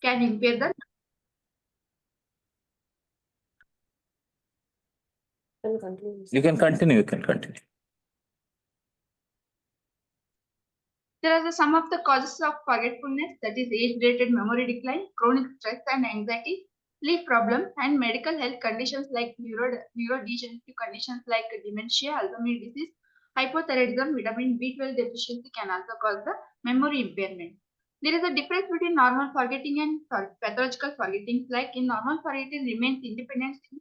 can impair the. You can continue. You can continue. There are some of the causes of forgetfulness, that is age-related memory decline, chronic stress and anxiety, sleep problem, and medical health conditions like neurodegenerative conditions like dementia, Alzheimer's disease, hypothyroidism, vitamin B12 deficiency can also cause the memory impairment. There is a difference between normal forgetting and pathological forgetting. Like in normal forgetting remains independent in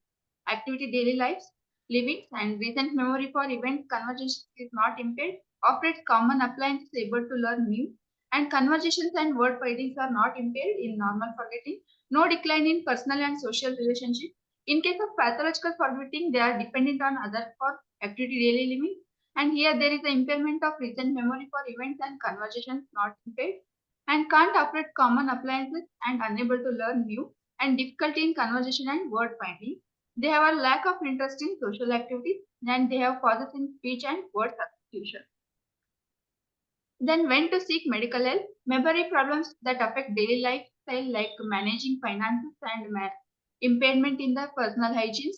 activity daily lives, living, and recent memory for event conversations is not impaired. Operates common appliances able to learn new, and conversations and word findings are not impaired in normal forgetting. No decline in personal and social relationship. In case of pathological forgetting, they are dependent on others for activity daily living. And here there is an impairment of recent memory for events and conversations not impaired, and can't operate common appliances and unable to learn new, and difficulty in conversation and word finding. They have a lack of interest in social activities, and they have pauses in speech and word substitution. Then when to seek medical help? Memory problems that affect daily lifestyle like managing finances and impairment in the personal hygiene.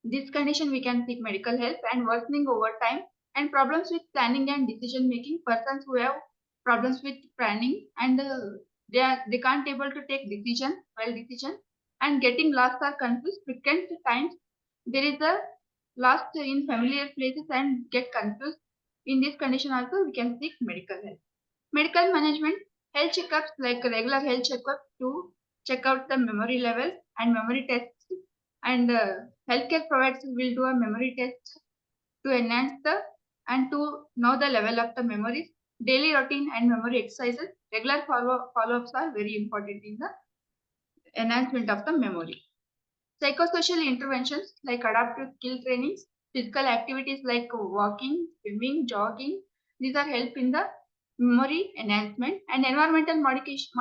This condition we can seek medical help, and worsening over time, and problems with planning and decision making. Persons who have problems with planning and they can't able to take decision, and getting lost or confused frequent times. There is a lost in familiar places and get confused. In this condition also we can seek medical help. Medical management, health checkups like regular health checkup to check out the memory level and memory tests, and healthcare providers will do a memory test to enhance the and to know the level of the memories. Daily routine and memory exercises, regular follow-ups are very important in the enhancement of the memory. Psychosocial interventions like adaptive skill trainings, physical activities like walking, swimming, jogging, these are help in the memory enhancement, and environmental modifications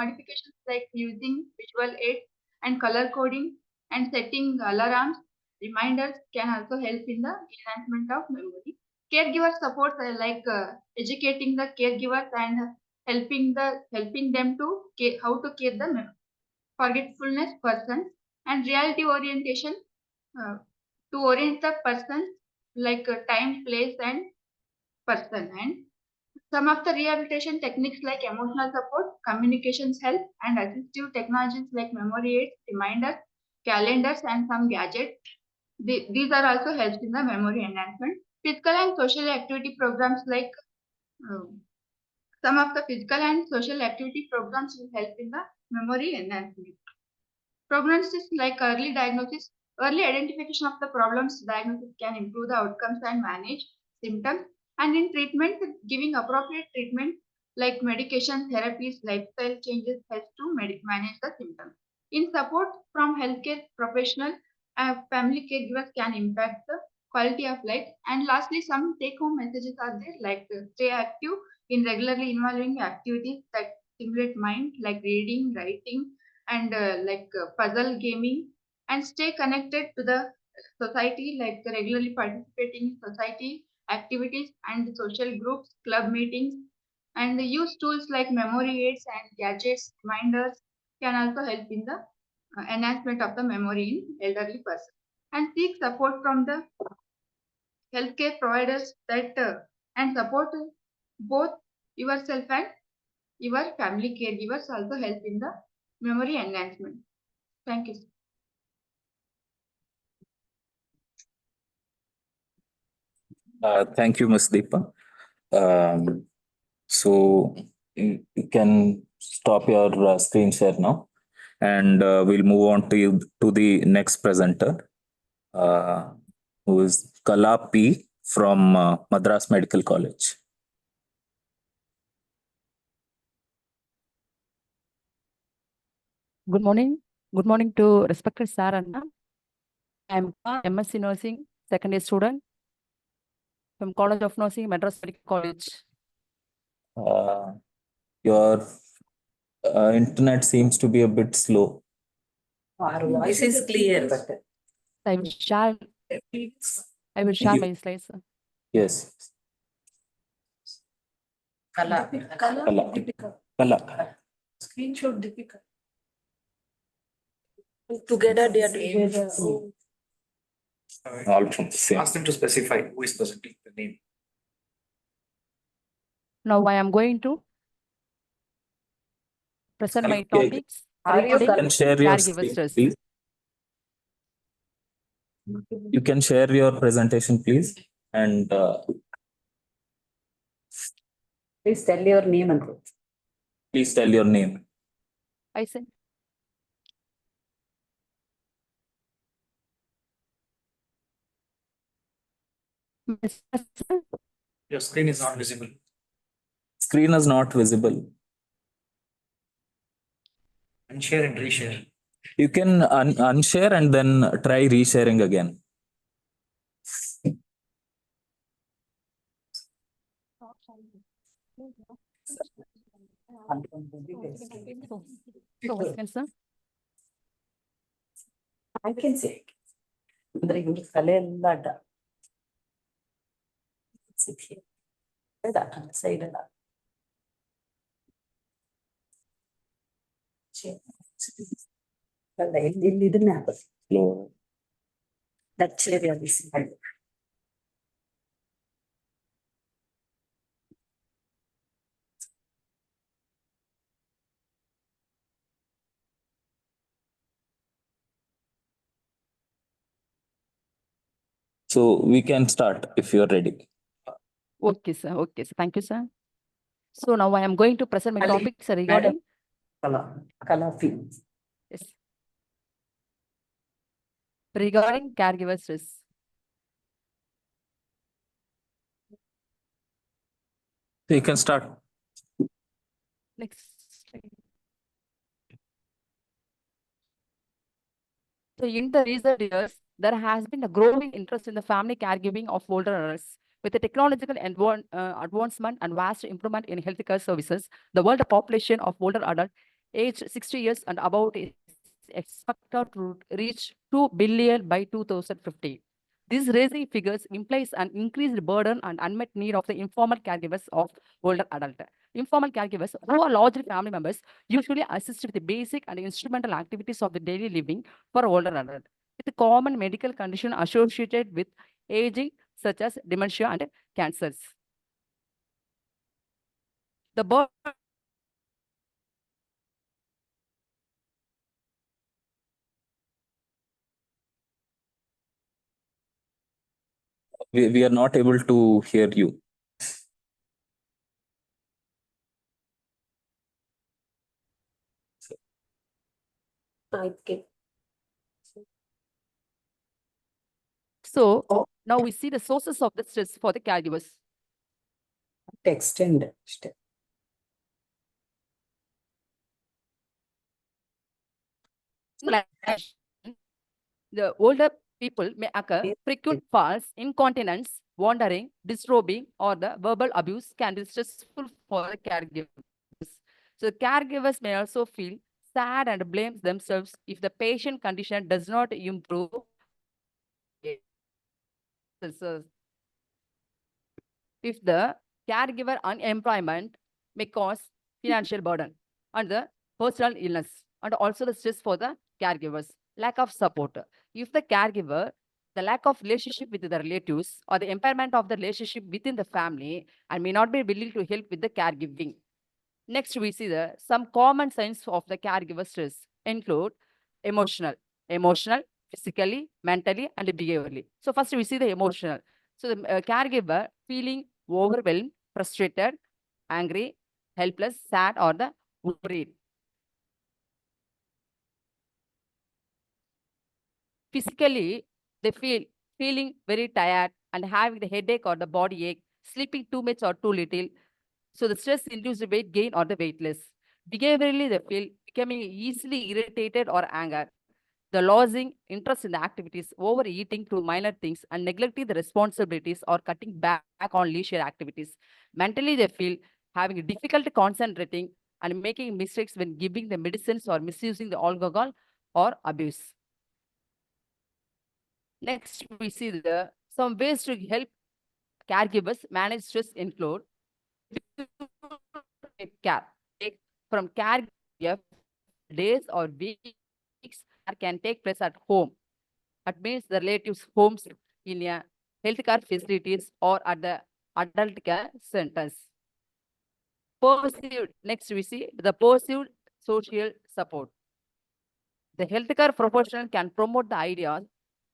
like using visual aids and color coding and setting alarms, reminders can also help in the enhancement of memory. Caregiver support like educating the caregivers and helping them to how to care the forgetfulness person, and reality orientation to orient the person like time, place, and person. And some of the rehabilitation techniques like emotional support, communications help, and assistive technologies like memory aids, reminders, calendars, and some gadgets. These are also helps in the memory enhancement. Physical and social activity programs like some of the physical and social activity programs will help in the memory enhancement. Prognosis like early diagnosis, early identification of the problems diagnosis can improve the outcomes and manage symptoms. And in treatment, giving appropriate treatment like medication, therapies, lifestyle changes helps to manage the symptoms. In support from healthcare professional, family caregivers can impact the quality of life. And lastly, some take-home messages are there like stay active in regularly involving activities that stimulate mind like reading, writing, and puzzle gaming, and stay connected to the society like regularly participating in society activities and social groups, club meetings, and use tools like memory aids and gadgets, reminders can also help in the enhancement of the memory in elderly person. And seek support from the healthcare providers that and support both yourself and your family caregivers also help in the memory enhancement. Thank you. Thank you, Ms. Deepa. So you can stop your screen share now, and we'll move on to the next presenter, who is Kala P from Madras Medical College. Good morning. Good morning to respected sir and ma'am. I am MSc Nursing, second year student from College of Nursing, Madras Medical College. Your internet seems to be a bit slow. Our voice is clear, but I will share my slides, sir. Yes. Kala. Kala. Screenshot difficult. Together they are together. All from the same. Ask them to specify who is presenting the name. Now I am going to present my Okay. topics Are you regarding You can share your caregiver screen, stress. please. You can share your presentation, please. And Please tell your name and group. please tell your name. I said, Your screen is not visible. Screen is not visible. Unshare and reshare. You can unshare and then try resharing again. I can say. ಅಂದ್ರೆ ಇವ್ರ ತಲೆ ಎಲ್ಲ ಅಡ್ಡ side ಅಲ್ಲ ಅಲ್ಲ ಇಲ್ಲಿ ಇದನ್ನೇ ಹಾಕೋದು ದಚ್ಚೇರಿ ಅಲ್ಲಿ So we can start if you are ready. okay, sir. Okay, sir. Thank you, sir. So now I am going to present my Ali, topics regarding ಕಲಾ yes, regarding caregiver stress. So you can start. Next slide. So in the recent years, there has been a growing interest in the family caregiving of older adults. With the technological advancement and vast improvement in healthcare services, the world population of older adults aged 60 years and above is expected to reach 2 billion by 2050. These rising figures implies an increased burden and unmet need of the informal caregivers of older adults. Informal caregivers, who are largely family members, usually assist with the basic and instrumental activities of the daily living for older adults, with common medical condition associated with aging, such as dementia and cancers. The burden We are not able to hear you. So Oh. now we see the sources of the stress for the caregivers. Extend ಅಷ್ಟೇ The older people may occur frequent falls, incontinence, wandering, disrobing, or the verbal abuse can be stressful for the caregivers. So caregivers may also feel sad and blame themselves if the patient condition does not improve. If the caregiver unemployment may cause financial burden and the personal illness and also the stress for the caregivers, lack of support. If the caregiver, the lack of relationship with the relatives or the impairment of the relationship within the family and may not be willing to help with the caregiving. Next, we see some common signs of the caregiver stress include emotional, physically, mentally, and behaviorally. So first we see the emotional. So the caregiver feeling overwhelmed, frustrated, angry, helpless, sad, or the worried. Physically, they feeling very tired and having the headache or the body ache, sleeping too much or too little. So the stress-induced weight gain or the weight loss. Behaviorally, they feel becoming easily irritated or anger. The losing interest in the activities, overeating to minor things, and neglecting the responsibilities or cutting back on leisure activities. Mentally, they feel having difficulty concentrating and making mistakes when giving the medicines or misusing the alcohol or abuse. Next, we see some ways to help caregivers manage stress include care. Take from caregiver days or weeks can take place at home. That means the relatives' homes in a healthcare facilities or at the adult care centers. Perceived, next we see the perceived social support. The healthcare professional can promote the idea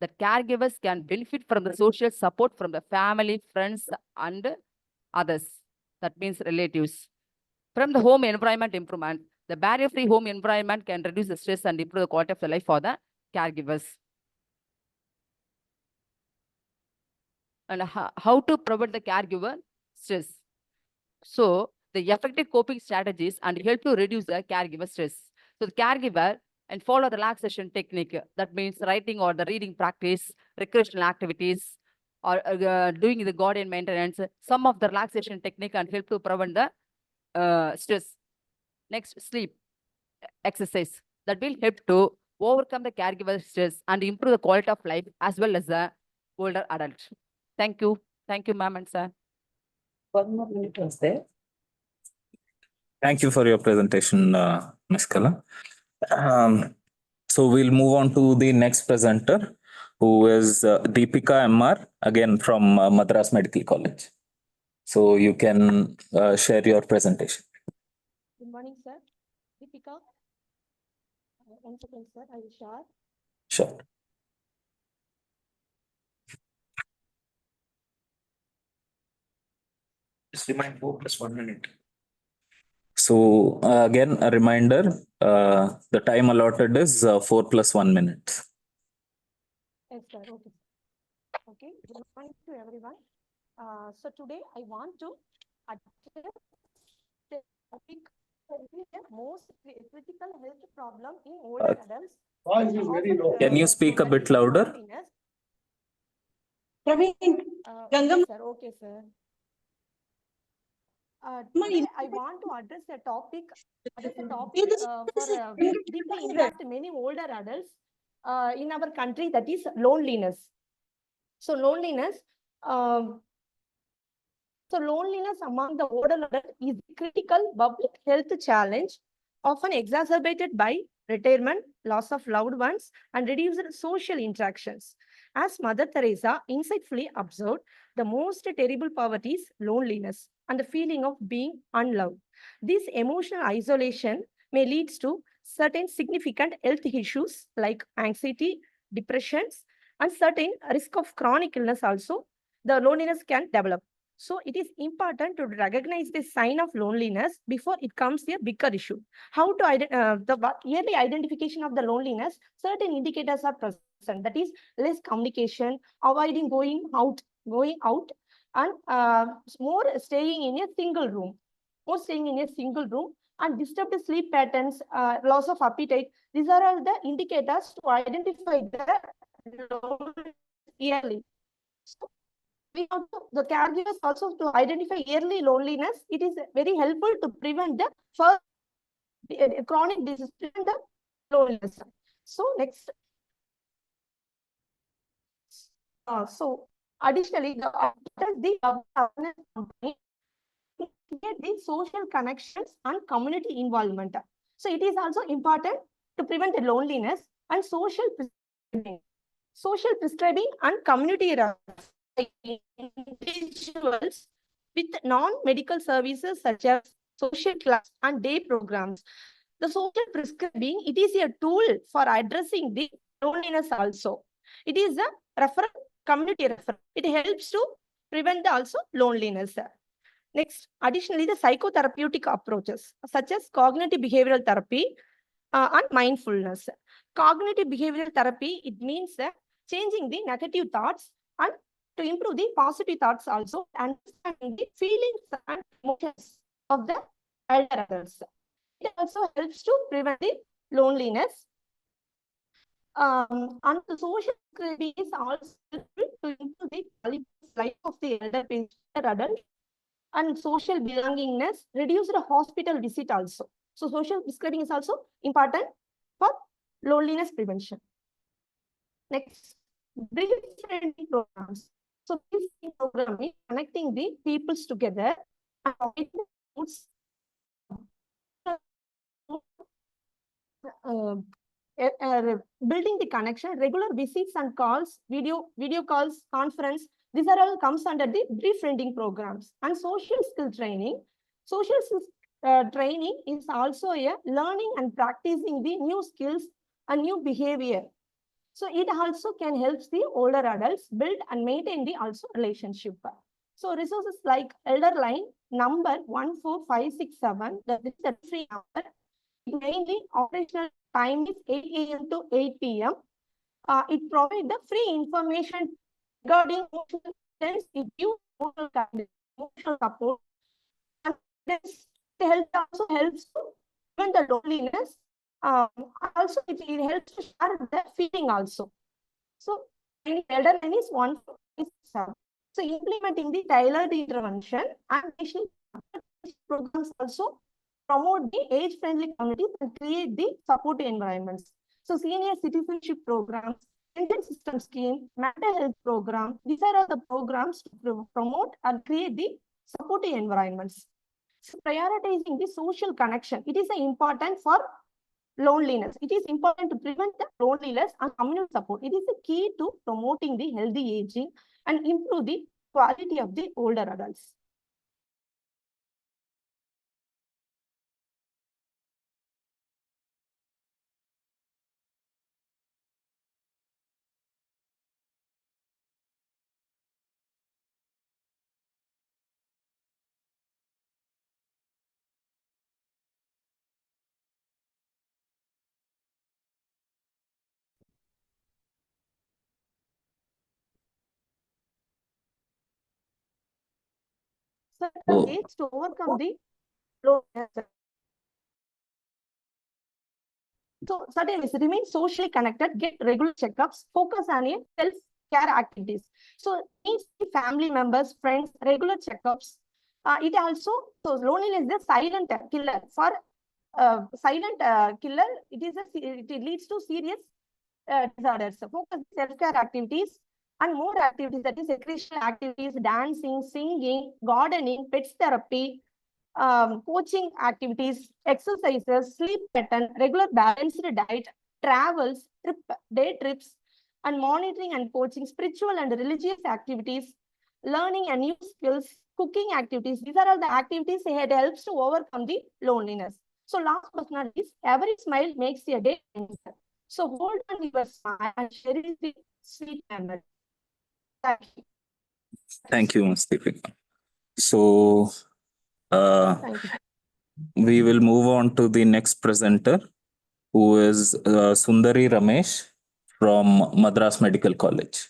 that caregivers can benefit from the social support from the family, friends, and others. That means relatives. From the home environment improvement, the barrier-free home environment can reduce the stress and improve the quality of the life for the caregivers. And how to prevent the caregiver stress. So the effective coping strategies and help to reduce the caregiver stress. So the caregiver and follow the relaxation technique. That means writing or the reading practice, recreational activities, or doing the guardian maintenance. Some of the relaxation technique and help to prevent the stress. Next, sleep exercise that will help to overcome the caregiver stress and improve the quality of life as well as the older adult. Thank you. Thank you, ma'am and sir. 1 more minute was there. Thank you for your presentation, Ms. Kala. So we'll move on to the next presenter, who is Deepika MR, again from Madras Medical College. So you can share your presentation. Good morning, sir. Deepika. One second, sir. I will share. Sure. Just remind 4 plus 1 minute. So again, a reminder, the time allotted is 4 plus 1 minute. Yes, sir. Okay. Okay. Good morning to everyone. So today I want to address the topic the most critical health problem in older adults. Voice is very low. Can you speak a bit louder? Praveen, Gangam. Yes, sir. Okay, sir. Today I want to address a topic for deeply impact many older adults in our country, that is loneliness. So loneliness among the older adults is a critical public health challenge, often exacerbated by retirement, loss of loved ones, and reduced social interactions. As Mother Teresa insightfully observed, the most terrible poverty is loneliness and the feeling of being unloved. This emotional isolation may lead to certain significant health issues like anxiety, depressions, and certain risk of chronic illness also. The loneliness can develop. So it is important to recognize the sign of loneliness before it becomes a bigger issue. How to the early identification of the loneliness? Certain indicators are present. That is less communication, avoiding going out, and more staying in a single room. And disturbed sleep patterns, loss of appetite. These are all the indicators to identify the loneliness early. So we have the caregivers also to identify early loneliness. It is very helpful to prevent the first chronic disease, prevent the loneliness. So next. So additionally, the awareness campaign create the social connections and community involvement. So it is also important to prevent the loneliness and social prescribing and community individuals with non-medical services such as social class and day programs. The social prescribing, it is a tool for addressing the loneliness also. It is a community referral. It helps to prevent also loneliness. Next, additionally, the psychotherapeutic approaches such as cognitive behavioral therapy and mindfulness. Cognitive behavioral therapy, it means changing the negative thoughts and to improve the positive thoughts also, understanding the feelings and emotions of the elder adults. It also helps to prevent the loneliness. And the social prescribing is also helpful to improve the quality of life of the elder adult, and social belongingness, reduce the hospital visit also. So social prescribing is also important for loneliness prevention. Next, brief-friendly programs. So this program is connecting the peoples together and building the connection, regular visits and calls, video calls, conference. These are all comes under the befriending programs. And social skill training. Social skills training is also a learning and practicing the new skills and new behavior. So it also can help the older adults build and maintain the also relationship. So resources like Elder Line number 14567, that is the free number. Mainly operational time is 8 a.m. to 8 p.m. It provides the free information regarding emotional sense. It gives emotional guidance, emotional support. And this health also helps to prevent the loneliness. Also, it helps to share the feeling also. So, elder line is 147. So, implementing the tailored intervention and national programs also promote the age-friendly communities and create the support environments. So, senior citizenship programs, pension system scheme, mental health program, these are all the programs to promote and create the supportive environments. So, prioritizing the social connection, it is important for loneliness. It is important to prevent the loneliness and communal support. It is the key to promoting the healthy aging and improve the quality of the older adults. Oh. Ways to overcome the loneliness. So certain ways, remain socially connected, get regular checkups, focus on your self-care activities. So needs family members, friends, regular checkups. It also, so loneliness is a silent killer. For silent killer, it leads to serious disorders. So focus self-care activities and more activities, that is recreational activities, dancing, singing, gardening, pets therapy, coaching activities, exercises, sleep pattern, regular balanced diet, travels, day trips, and monitoring and coaching, spiritual and religious activities, learning and new skills, cooking activities. These are all the activities that helps to overcome the loneliness. So last but not least, every smile makes a day better. So hold on your smile and cherish the sweet memory. Thank you. Thank you, Ms. Deepika. So Thank you. we will move on to the next presenter, who is Sundari Ramesh from Madras Medical College.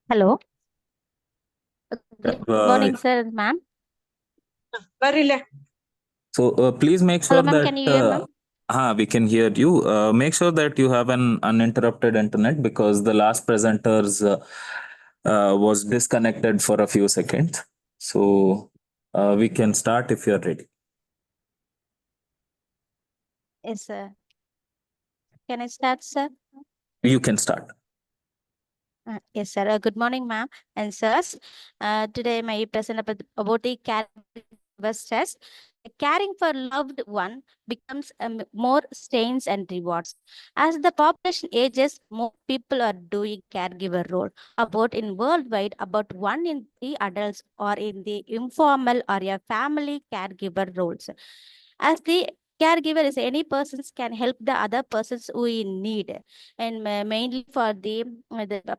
Hello. Good morning, sir, ma'am. So please make sure Hello, ma'am. that Can you hear, ma'am? we can hear you. Make sure that you have an uninterrupted internet, because the last presenters was disconnected for a few seconds. So we can start if you're ready. Yes, sir. Can I start, sir? You can start. Yes, sir. Good morning, ma'am and sirs. Today, my present about the caregiver stress. Caring for loved one becomes more strains and rewards. As the population ages, more people are doing caregiver role. About in worldwide, about 1 in 3 adults are in the informal or a family caregiver roles. As the caregiver is any persons can help the other persons who in need, and mainly for the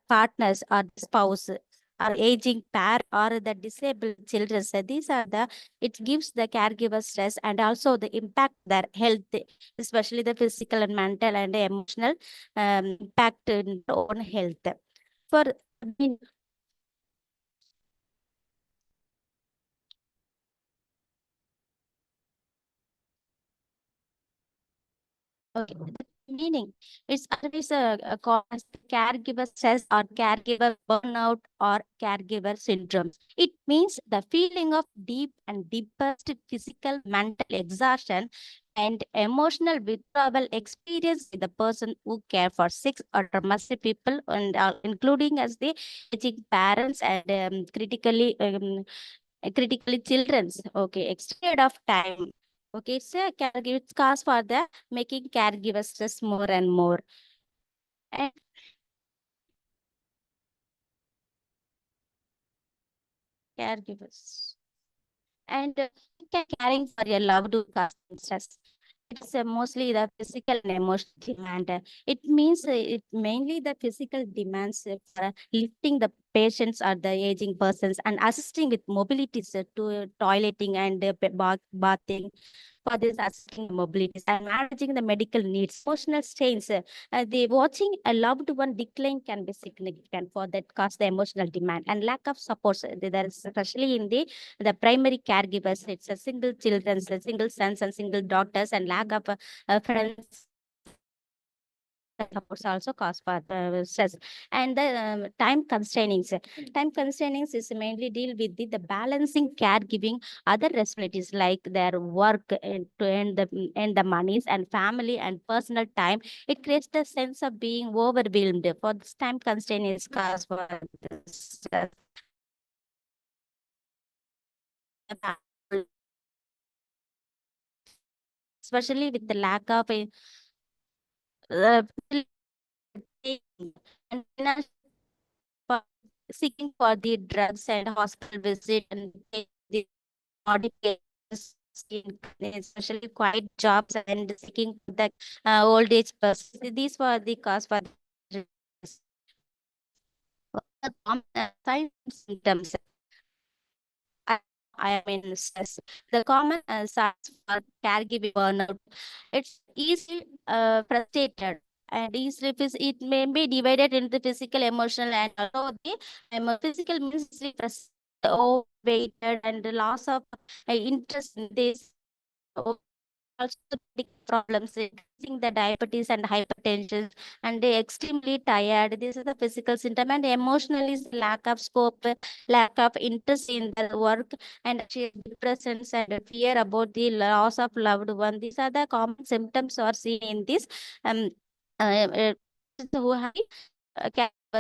partners or the spouse or aging parent or the disabled children. So these are the, it gives the caregiver stress and also the impact their health, especially the physical and mental and emotional impact in their own health. For okay. meaning. It's otherwise called as caregiver stress or caregiver burnout or caregiver syndrome. It means the feeling of deep and deepest physical, mental exhaustion and emotional withdrawal experience with the person who care for sick or traumatic people, and including as the aging parents and critically children's. Okay, extended of time. Okay, so caregiver it's cause for the making caregivers stress more and more. And caregivers and caring for your loved one causes stress. It's mostly the physical and emotional demand. It means it mainly the physical demands for lifting the patients or the aging persons and assisting with mobilities to toileting and bathing for this assisting mobilities and managing the medical needs. Emotional strains, the watching a loved one decline can be significant for that cause the emotional demand and lack of support. There is especially in the primary caregivers. It's a single children, single sons and single daughters, and lack of friends supports also cause for stress. And the time constrainings is mainly deal with the balancing caregiving other responsibilities like their work to earn the monies and family and personal time. It creates the sense of being overwhelmed. For this time constraint is cause for stress. Especially with the lack of uh, and financial for seeking for the drugs and hospital visit and the modifications, especially quiet jobs and seeking for the old age persons. These were the cause for the signs and symptoms. I, I mean, stress. The common signs for caregiving burnout. It's easily frustrated and easily it may be divided into physical, emotional, and also the physical means easily frustrated, overweighted, and the loss of interest in this. Also big problems, increasing the diabetes and hypertension, and they extremely tired. This is the physical symptom, and emotional is lack of scope, lack of interest in their work, and actually depressions and fear about the loss of loved one. These are the common symptoms are seen in this who have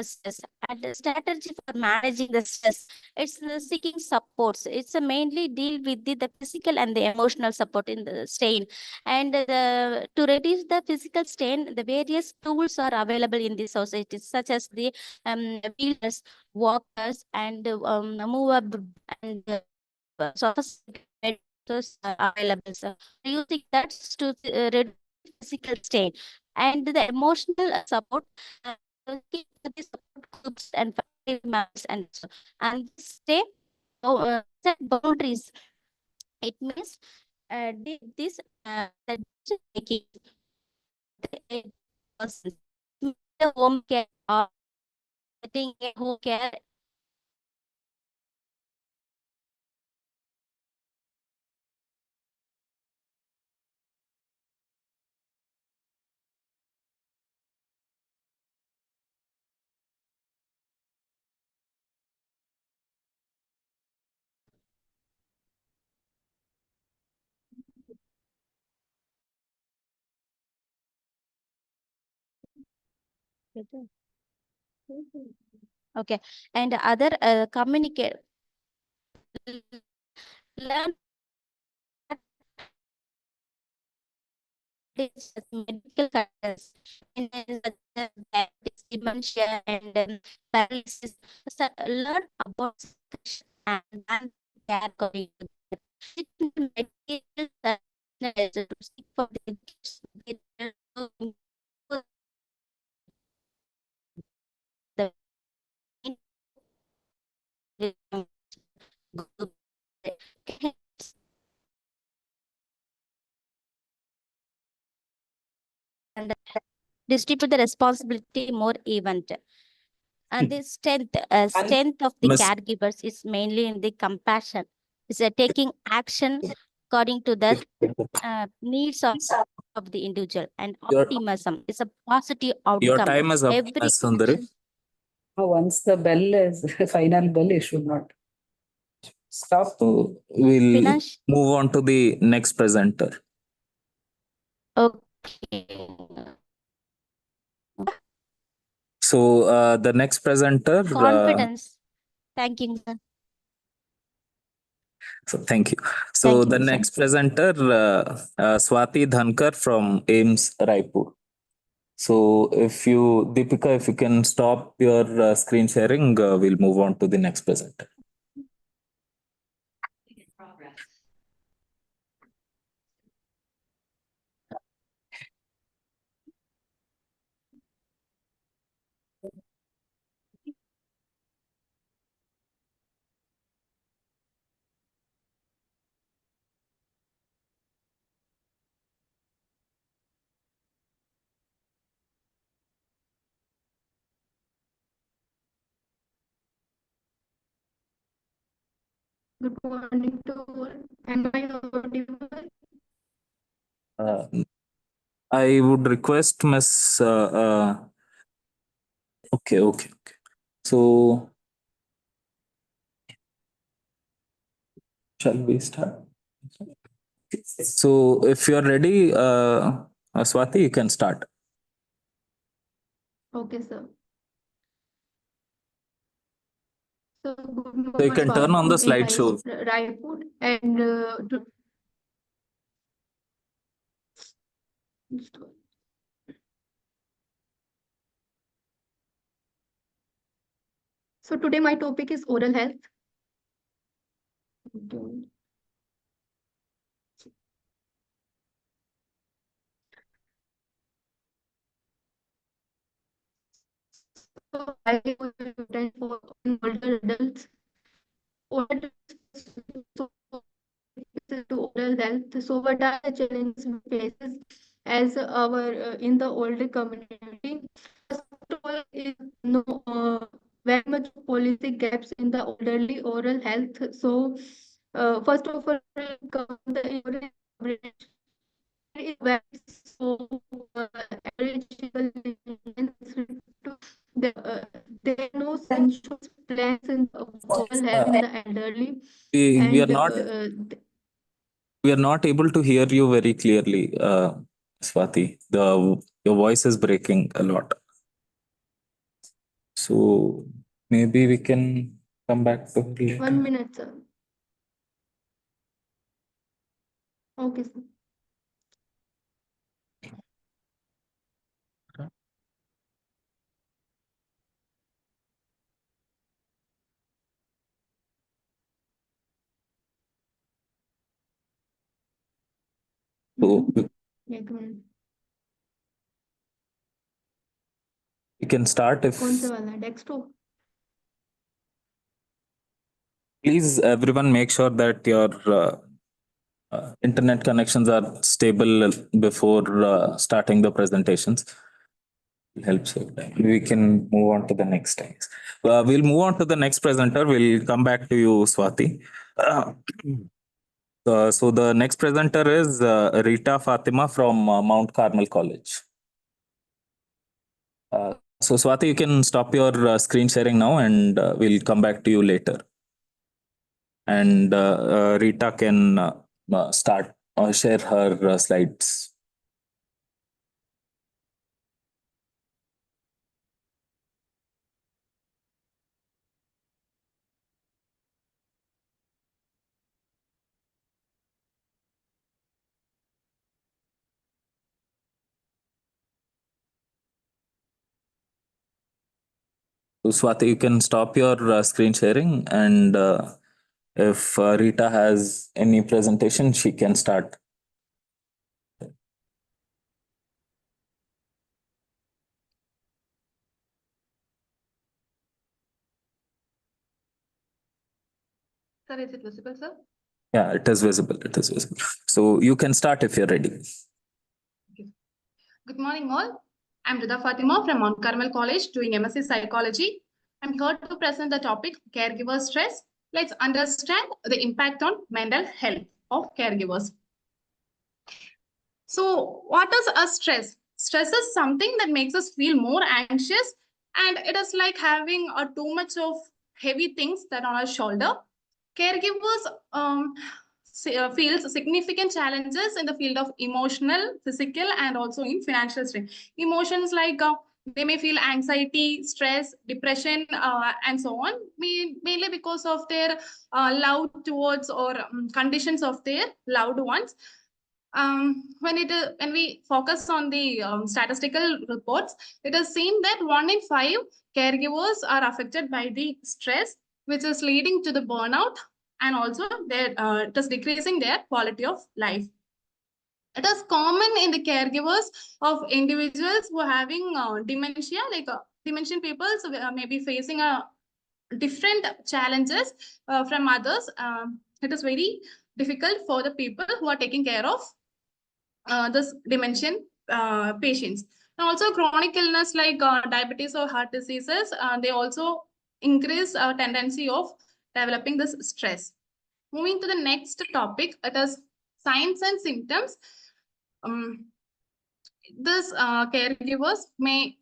stress. And the strategy for managing the stress, it's seeking supports. It's mainly deal with the physical and the emotional support in the strain. And to reduce the physical strain, the various tools are available in the society, such as the wheelers, walkers, and movable and sophisticated methods are available. So using that to reduce physical strain and the emotional support. Keep the support groups and family members and stay set boundaries. It means this the decision making the person, the home care or setting a home care. Okay, and other communicate learn this medical conditions in diabetes, dementia, and paralysis. So learn about and care going medical to seek for the and distribute the responsibility more event. And the strength of the Miss- caregivers is mainly in the compassion. Is taking action according to the needs of of the individual, and Your- optimism is a positive outcome. Your time is up, Every Ms. Sundari. Once the bell is, final bell, it should not stop. So we'll Financial. move on to the next presenter. Okay. So the next presenter. Confidence. Thank you, sir. So thank you. So Thank you, the sir. next presenter, Swati Dhankar from AIMS Raipur. So Deepika, if you can stop your screen sharing, we'll move on to the next presenter. Good morning to all. Am I audible? I would request Ms. Okay. So shall we start? So if you're ready, Swati, you can start. Okay, sir. So good morning. So you can turn on the slideshow. Raipur and so today my topic is oral health. So I will attend for older adults. Older to oral health. So what are the challenges we faces as our in the older community? First of all, is no very much policy gaps in the elderly oral health. So first of all, come the coverage is very so eligible to there are no insurance plans in the oral health in the elderly. We are And not. We are not able to hear you very clearly, Swati. Your voice is breaking a lot. So maybe we can come back to her later. 1 minute, sir. Okay, sir. So एक minute we can start if कौन सा वाला desktop please everyone make sure that your internet connections are stable before starting the presentations. It helps you. We can move on to the next things. We'll move on to the next presenter. We'll come back to you, Swati. So the next presenter is Rita Fatima from Mount Carmel College. So Swati, you can stop your screen sharing now and we'll come back to you later. And Rita can start or share her slides. So Swati, you can stop your screen sharing and if Rita has any presentation, she can start. Sir, is it visible, sir? Yeah, it is visible. It is visible. So you can start if you're ready. Good morning, all. I'm Rita Fatima from Mount Carmel College doing MSc Psychology. I'm here to present the topic caregiver stress. Let's understand the impact on mental health of caregivers. So what is a stress? Stress is something that makes us feel more anxious, and it is like having too much of heavy things that on our shoulder. Caregivers feels significant challenges in the field of emotional, physical, and also in financial strain. Emotions like they may feel anxiety, stress, depression, and so on, mainly because of their love towards or conditions of their loved ones. When we focus on the statistical reports, it is seen that 1 in 5 caregivers are affected by the stress, which is leading to the burnout, and also it is decreasing their quality of life. It is common in the caregivers of individuals who are having dementia, like dementia people may be facing different challenges from others. It is very difficult for the people who are taking care of this dementia patients. And also chronic illness like diabetes or heart diseases, they also increase tendency of developing this stress. Moving to the next topic, it is signs and symptoms. This caregivers may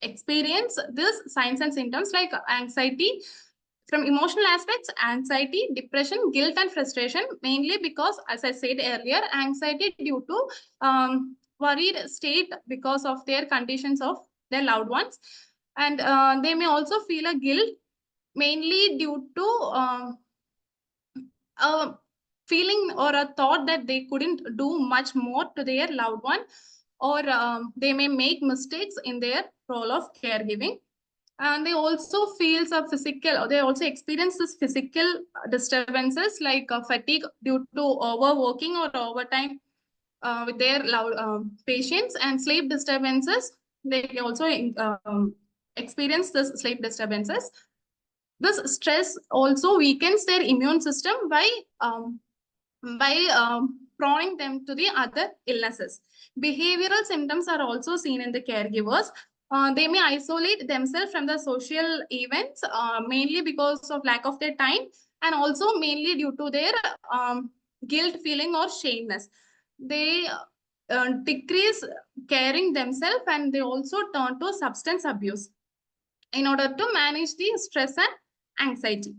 experience this signs and symptoms like anxiety, from emotional aspects, anxiety, depression, guilt, and frustration, mainly because, as I said earlier, anxiety due to worried state because of their conditions of their loved ones. And they may also feel a guilt, mainly due to a feeling or a thought that they couldn't do much more to their loved one, or they may make mistakes in their role of caregiving. And they also feel some physical, or they also experience this physical disturbances like fatigue due to overworking or overtime with their patients, and sleep disturbances. They also experience this sleep disturbances. This stress also weakens their immune system by proning them to the other illnesses. Behavioral symptoms are also seen in the caregivers. They may isolate themselves from the social events, mainly because of lack of their time, and also mainly due to their guilt feeling or shameness. They decrease caring themselves, and they also turn to substance abuse in order to manage the stress and anxiety.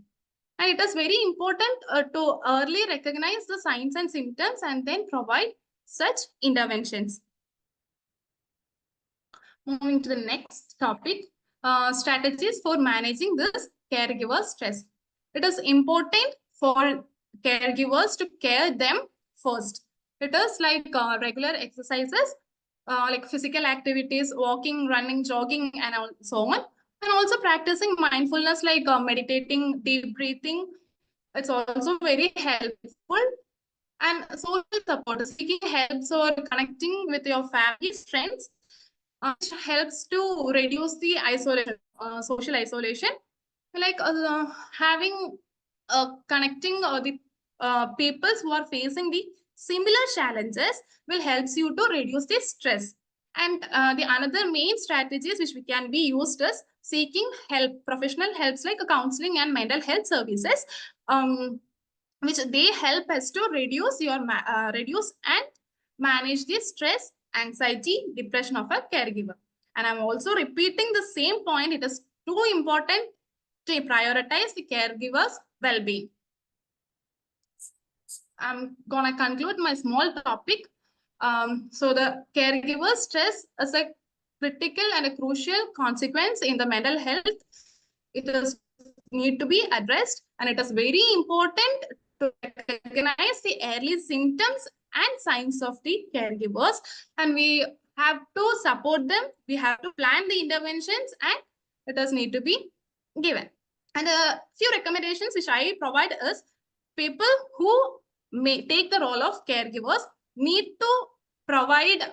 And it is very important to early recognize the signs and symptoms and then provide such interventions. Moving to the next topic, strategies for managing this caregiver stress. It is important for caregivers to care them first. It is like regular exercises, like physical activities, walking, running, jogging, and so on. And also practicing mindfulness like meditating, deep breathing. It's also very helpful. And social support, seeking helps or connecting with your family, friends, which helps to reduce the isolation, social isolation. Like having connecting the people who are facing the similar challenges will helps you to reduce the stress. And the another main strategies which we can be used is seeking help, professional helps like counseling and mental health services, which they help us to reduce reduce and manage the stress, anxiety, depression of a caregiver. And I'm also repeating the same point. It is too important to prioritize the caregiver's well-being. I'm gonna conclude my small topic. So the caregiver stress is a critical and a crucial consequence in the mental health. It is need to be addressed, and it is very important to recognize the early symptoms and signs of the caregivers, and we have to support them. We have to plan the interventions, and it does need to be given. And a few recommendations which I provide is people who may take the role of caregivers need to provide,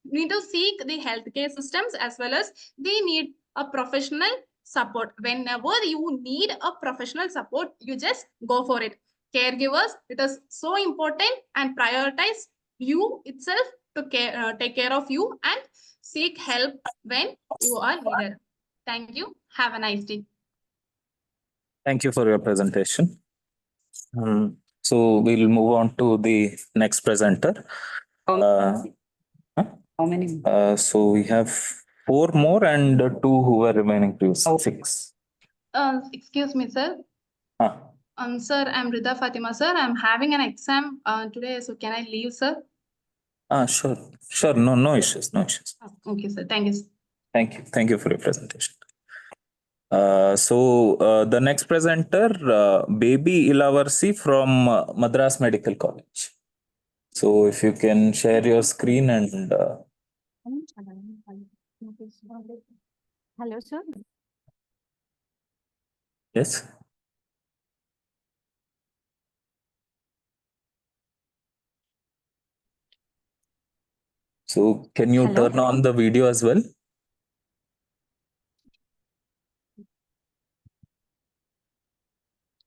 need to seek the healthcare systems, as well as they need a professional support. Whenever you need a professional support, you just go for it. Caregivers, it is so important, and prioritize you itself to take care of you and seek help when you are needed. Thank you. Have a nice day. Thank you for your presentation. So we'll move on to the next presenter. huh? How many? So we have 4 more and 2 who are remaining to use. 6. Excuse me, sir. Huh. Sir, I'm Rida Fatima, sir. I'm having an exam today, so can I leave, sir? Sure. Sure. No issues. No issues. Okay, sir. Thank you, sir. Thank you. Thank you for your presentation. The next presenter, Baby Ilavarsi from Madras Medical College. So if you can share your screen and Hello, sir. yes. So can you Hello. turn on the video as well?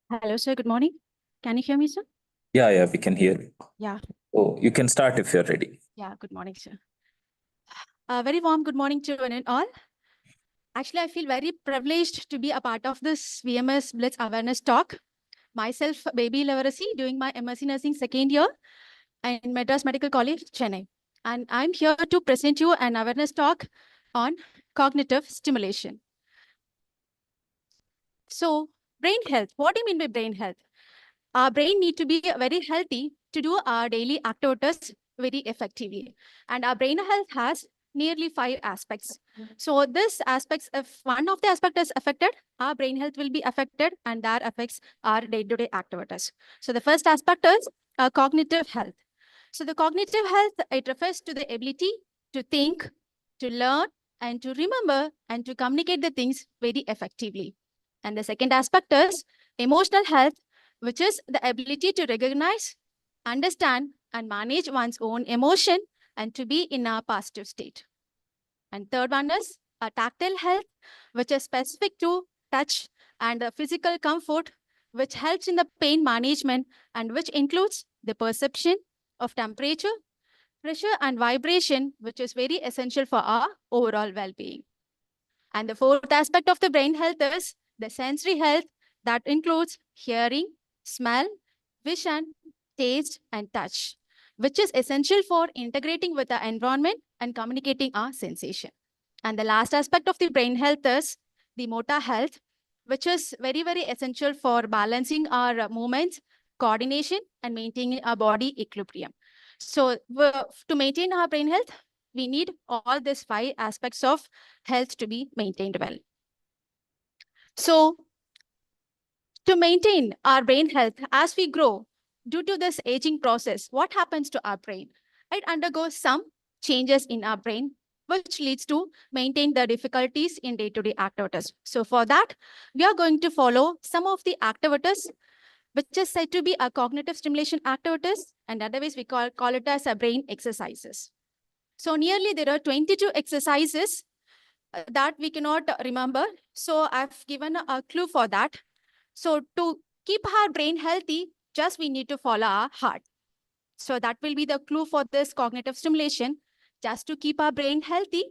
Hello, sir. Good morning. Can you hear me, sir? Yeah, we can hear you. Yeah. Oh, you can start if you're ready. Yeah. Good morning, sir. Very warm good morning to one and all. Actually, I feel very privileged to be a part of this VMS Blitz awareness talk. Myself, Baby Ilavarsi, doing my MSc Nursing second year in Madras Medical College, Chennai. And I'm here to present you an awareness talk on cognitive stimulation. So, brain health. What do you mean by brain health? Our brain need to be very healthy to do our daily activities very effectively. And our brain health has nearly 5 aspects. So this aspects, if one of the aspect is affected, our brain health will be affected and that affects our day-to-day activities. So the first aspect is cognitive health. So the cognitive health, it refers to the ability to think, to learn, and to remember, and to communicate the things very effectively. And the second aspect is emotional health, which is the ability to recognize, understand, and manage one's own emotion and to be in a positive state. And third one is a tactile health, which is specific to touch and the physical comfort, which helps in the pain management and which includes the perception of temperature, pressure, and vibration, which is very essential for our overall well-being. And the fourth aspect of the brain health is the sensory health that includes hearing, smell, vision, taste, and touch, which is essential for integrating with the environment and communicating our sensation. And the last aspect of the brain health is the motor health, which is very, very essential for balancing our movements, coordination, and maintaining our body equilibrium. So to maintain our brain health, we need all these 5 aspects of health to be maintained well. So to maintain our brain health as we grow, due to this aging process, what happens to our brain? It undergoes some changes in our brain, which leads to maintain the difficulties in day-to-day activities. So for that, we are going to follow some of the activities which is said to be a cognitive stimulation activities, and otherwise we call it as a brain exercises. So nearly there are 22 exercises that we cannot remember. So I've given a clue for that. So to keep our brain healthy, just we need to follow our heart. So that will be the clue for this cognitive stimulation. Just to keep our brain healthy,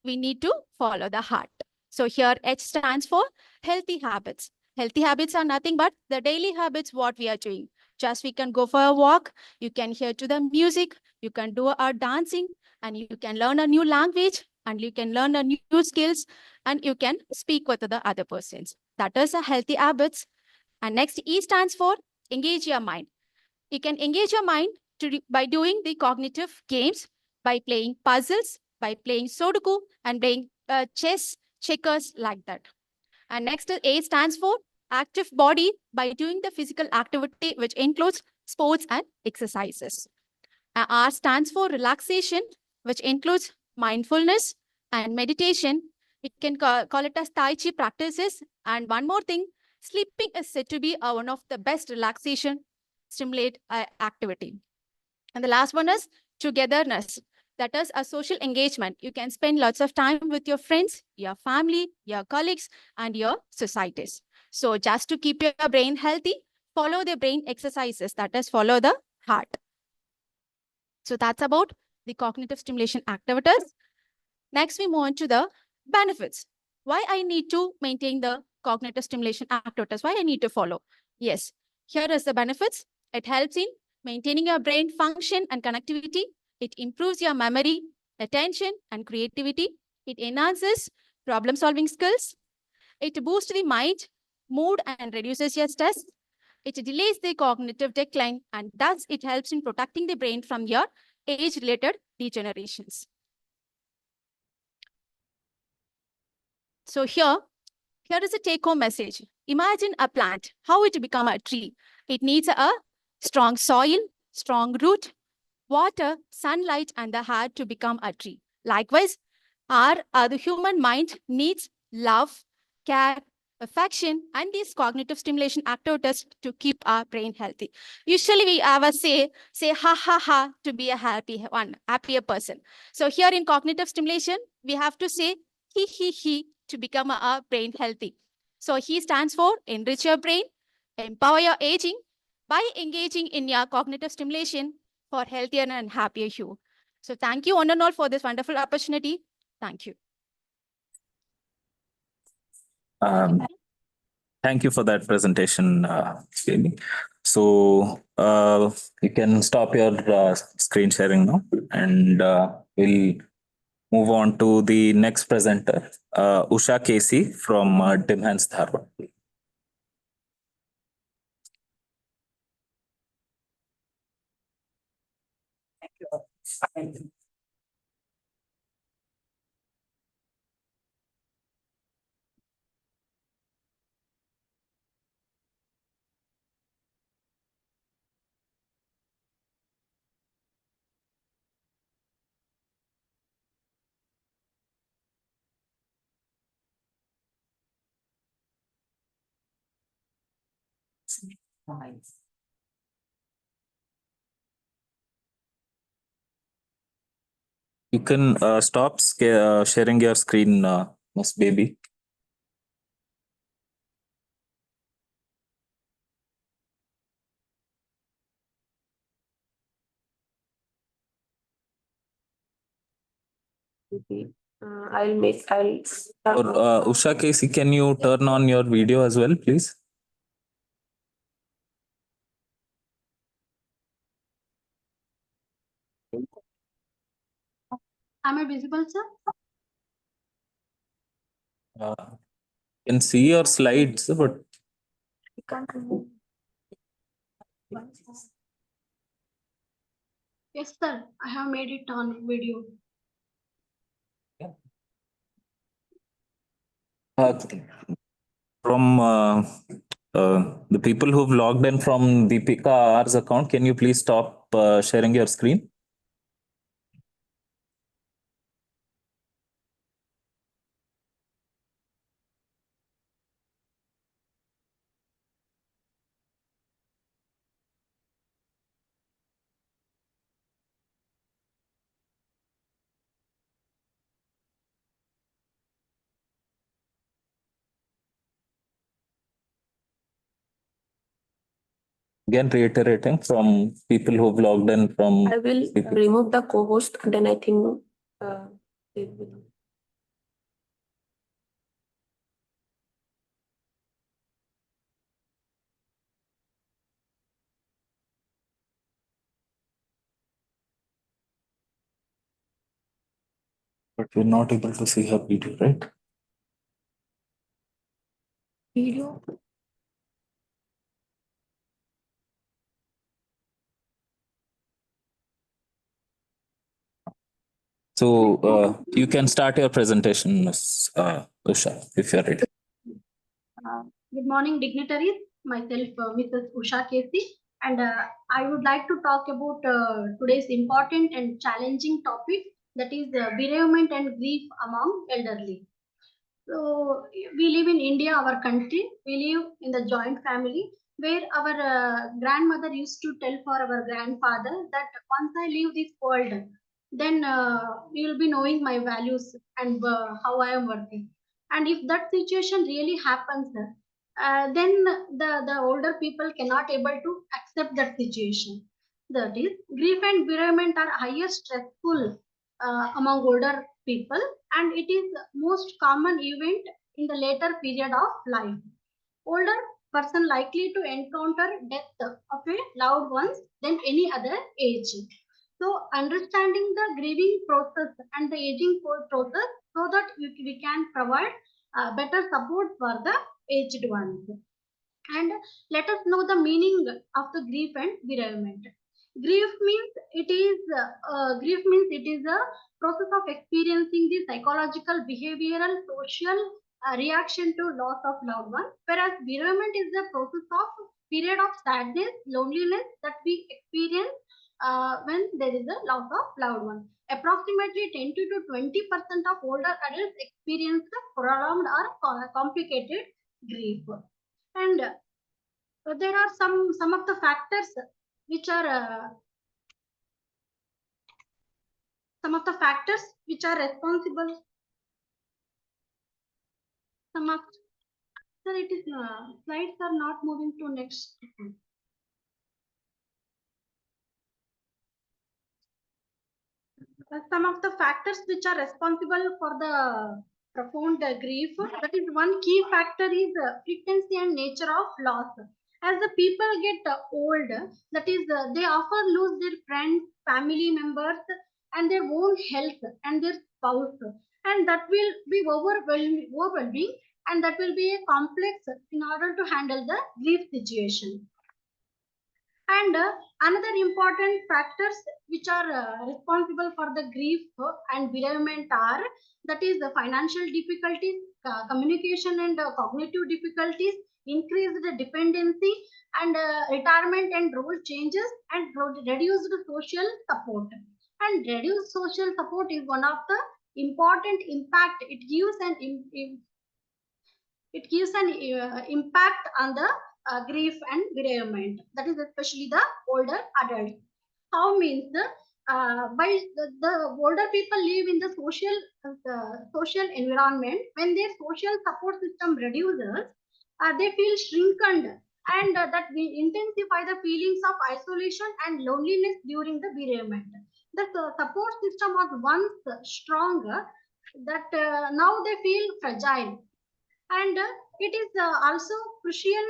we need to follow the heart. So here H stands for healthy habits. Healthy habits are nothing but the daily habits what we are doing. Just we can go for a walk, you can hear to the music, you can do our dancing, and you can learn a new language, and you can learn a new skills, and you can speak with the other persons. That is a healthy habits. And next E stands for engage your mind. You can engage your mind by doing the cognitive games, by playing puzzles, by playing Sudoku, and playing chess, checkers like that. And next A stands for active body by doing the physical activity, which includes sports and exercises. R stands for relaxation, which includes mindfulness and meditation. We can call it as Tai Chi practices. And one more thing, sleeping is said to be one of the best relaxation stimulate activity. And the last one is togetherness. That is a social engagement. You can spend lots of time with your friends, your family, your colleagues, and your societies. So just to keep your brain healthy, follow the brain exercises. That is, follow the heart. So that's about the cognitive stimulation activities. Next, we move on to the benefits. Why I need to maintain the cognitive stimulation activities? Why I need to follow? Yes, here is the benefits. It helps in maintaining your brain function and connectivity. It improves your memory, attention, and creativity. It enhances problem-solving skills. It boosts the mind, mood, and reduces your stress. It delays the cognitive decline, and thus it helps in protecting the brain from your age-related degenerations. So here is a take-home message. Imagine a plant, how it become a tree. It needs a strong soil, strong root, water, sunlight, and the air to become a tree. Likewise, the human mind needs love, care, affection, and these cognitive stimulation activities to keep our brain healthy. Usually we have a say ha ha ha to be a happier person. So here in cognitive stimulation, we have to say he to become our brain healthy. So he stands for enrich your brain, empower your aging by engaging in your cognitive stimulation for healthier and happier you. So thank you one and all for this wonderful opportunity. Thank you. Thank you for that presentation, Jamie. So you can stop your screen sharing now, and we'll move on to the next presenter, Usha Casey from NIMHANS Dharwad. Thank you. You can stop sharing your screen, Miss Baby. Or Usha Casey, can you turn on your video as well, please? Am I visible, sir? You can see your slides, but Yes, sir. I have made it on video. from the people who've logged in from Deepika R's account, can you please stop sharing your screen? Again, reiterating from people who've logged in from. I will remove the co-host, then I think they will. But we're not able to see her video, right? Video. So you can start your presentation, Ms. Usha, if you're ready. Good morning, dignitaries. Myself, Mrs. Usha Casey, and I would like to talk about today's important and challenging topic, that is bereavement and grief among elderly. So we live in India, our country. We live in the joint family where our grandmother used to tell for our grandfather that once I leave this world, then you will be knowing my values and how I am working. And if that situation really happens, then the older people cannot able to accept that situation. That is, grief and bereavement are highest stressful among older people, and it is most common event in the later period of life. Older person likely to encounter death of a loved ones than any other age. So understanding the grieving process and the aging process so that we can provide better support for the aged ones. And let us know the meaning of the grief and bereavement. Grief means it is a process of experiencing the psychological, behavioral, social reaction to loss of loved one, whereas bereavement is the process of period of sadness, loneliness that we experience when there is a loss of loved one. Approximately 10 to 20% of older adults experience prolonged or complicated grief. And there are some of the factors which are responsible. Some of sir, it is slides are not moving to next. Some of the factors which are responsible for the profound grief. That is one key factor is frequency and nature of loss. As the people get old, that is they often lose their friends, family members, and their own health and their spouse, and that will be overwhelming, and that will be a complex in order to handle the grief situation. And another important factors which are responsible for the grief and bereavement are, that is the financial difficulties, communication and cognitive difficulties, increased dependency, and retirement and role changes, and reduced social support. And reduced social support is one of the important impact. It gives an impact on the grief and bereavement. That is especially the older adults. How means the older people live in the social environment. When their social support system reduces, they feel shrunken, and that will intensify the feelings of isolation and loneliness during the bereavement. The support system was once stronger, that now they feel fragile, and it is also crucial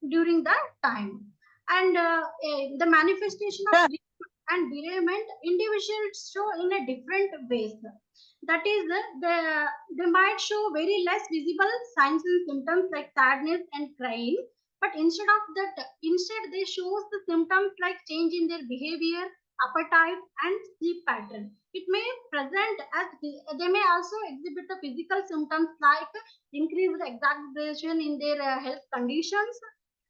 during that time. And the manifestation of grief and bereavement, individuals show in a different ways. That is, they might show very less visible signs and symptoms like sadness and crying, but instead they shows the symptoms like change in their behavior, appetite, and sleep pattern. It may present as they may also exhibit the physical symptoms like increased exacerbation in their health conditions,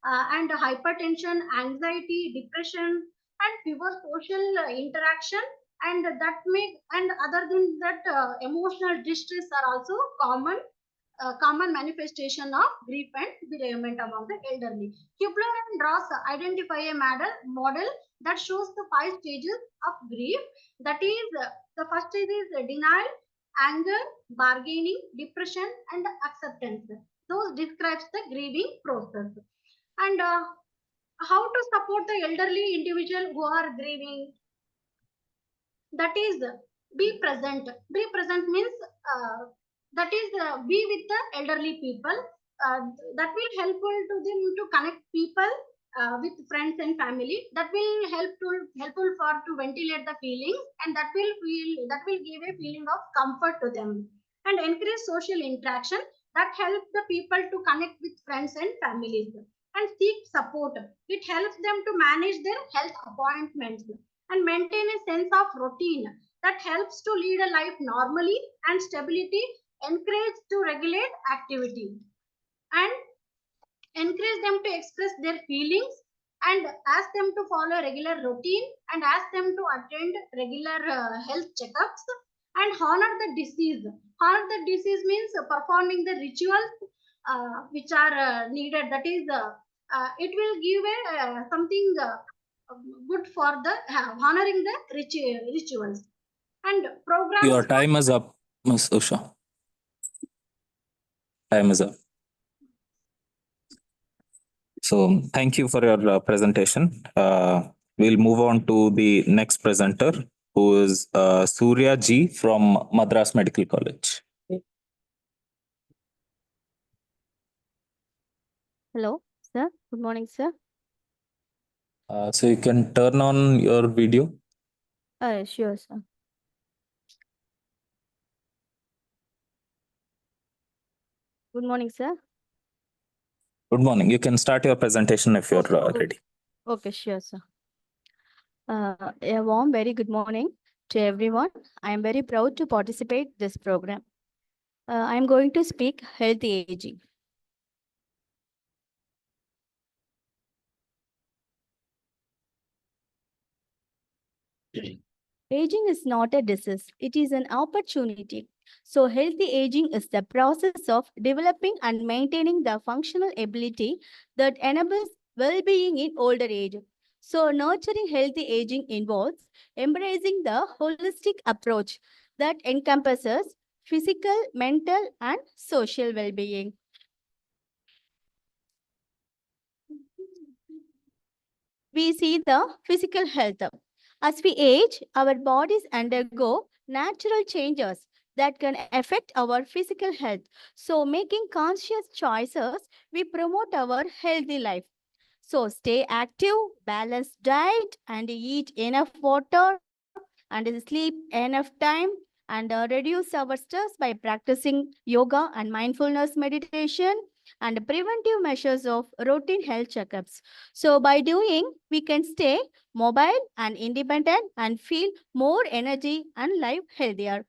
and hypertension, anxiety, depression, and fewer social interaction. And that may, and other than that, emotional distress are also common manifestation of grief and bereavement among the elderly. Kubler and Ross identify a model that shows the 5 stages of grief. That is, the first stage is denial, anger, bargaining, depression, and acceptance. Those describes the grieving process. And how to support the elderly individual who are grieving? That is, be present. Be present means that is be with the elderly people. That will helpful to them to connect people with friends and family. That will helpful for to ventilate the feelings, and that will give a feeling of comfort to them. And encourage social interaction, that helps the people to connect with friends and families. And seek support, it helps them to manage their health appointments and maintain a sense of routine that helps to lead a life normally. And stability, encourage to regulate activity, and encourage them to express their feelings, and ask them to follow regular routine, and ask them to attend regular health checkups, and honor the disease. Honor the disease means performing the rituals which are needed. That is, it will give a something good for the honoring the rituals. And programs. Your time is up, Ms. Usha. Time is up. So thank you for your presentation. We'll move on to the next presenter, who is Surya G from Madras Medical College. Hello, sir. Good morning, sir. So you can turn on your video. Sure, sir. Good morning, sir. Good morning. You can start your presentation if you're ready. Okay, sure, sir. A warm, very good morning to everyone. I am very proud to participate this program. I am going to speak healthy aging. Aging is not a disease, it is an opportunity. So, healthy aging is the process of developing and maintaining the functional ability that enables well being in older age. So, nurturing healthy aging involves embracing the holistic approach that encompasses physical, mental, and social well being. We see the physical health. As we age, our bodies undergo natural changes that can affect our physical health. So, making conscious choices, we promote our healthy life. So, stay active, balance diet, and eat enough water, and sleep enough time, and reduce our stress by practicing yoga and mindfulness meditation and preventive measures of routine health checkups. So, by doing, we can stay mobile and independent and feel more energy and live healthier.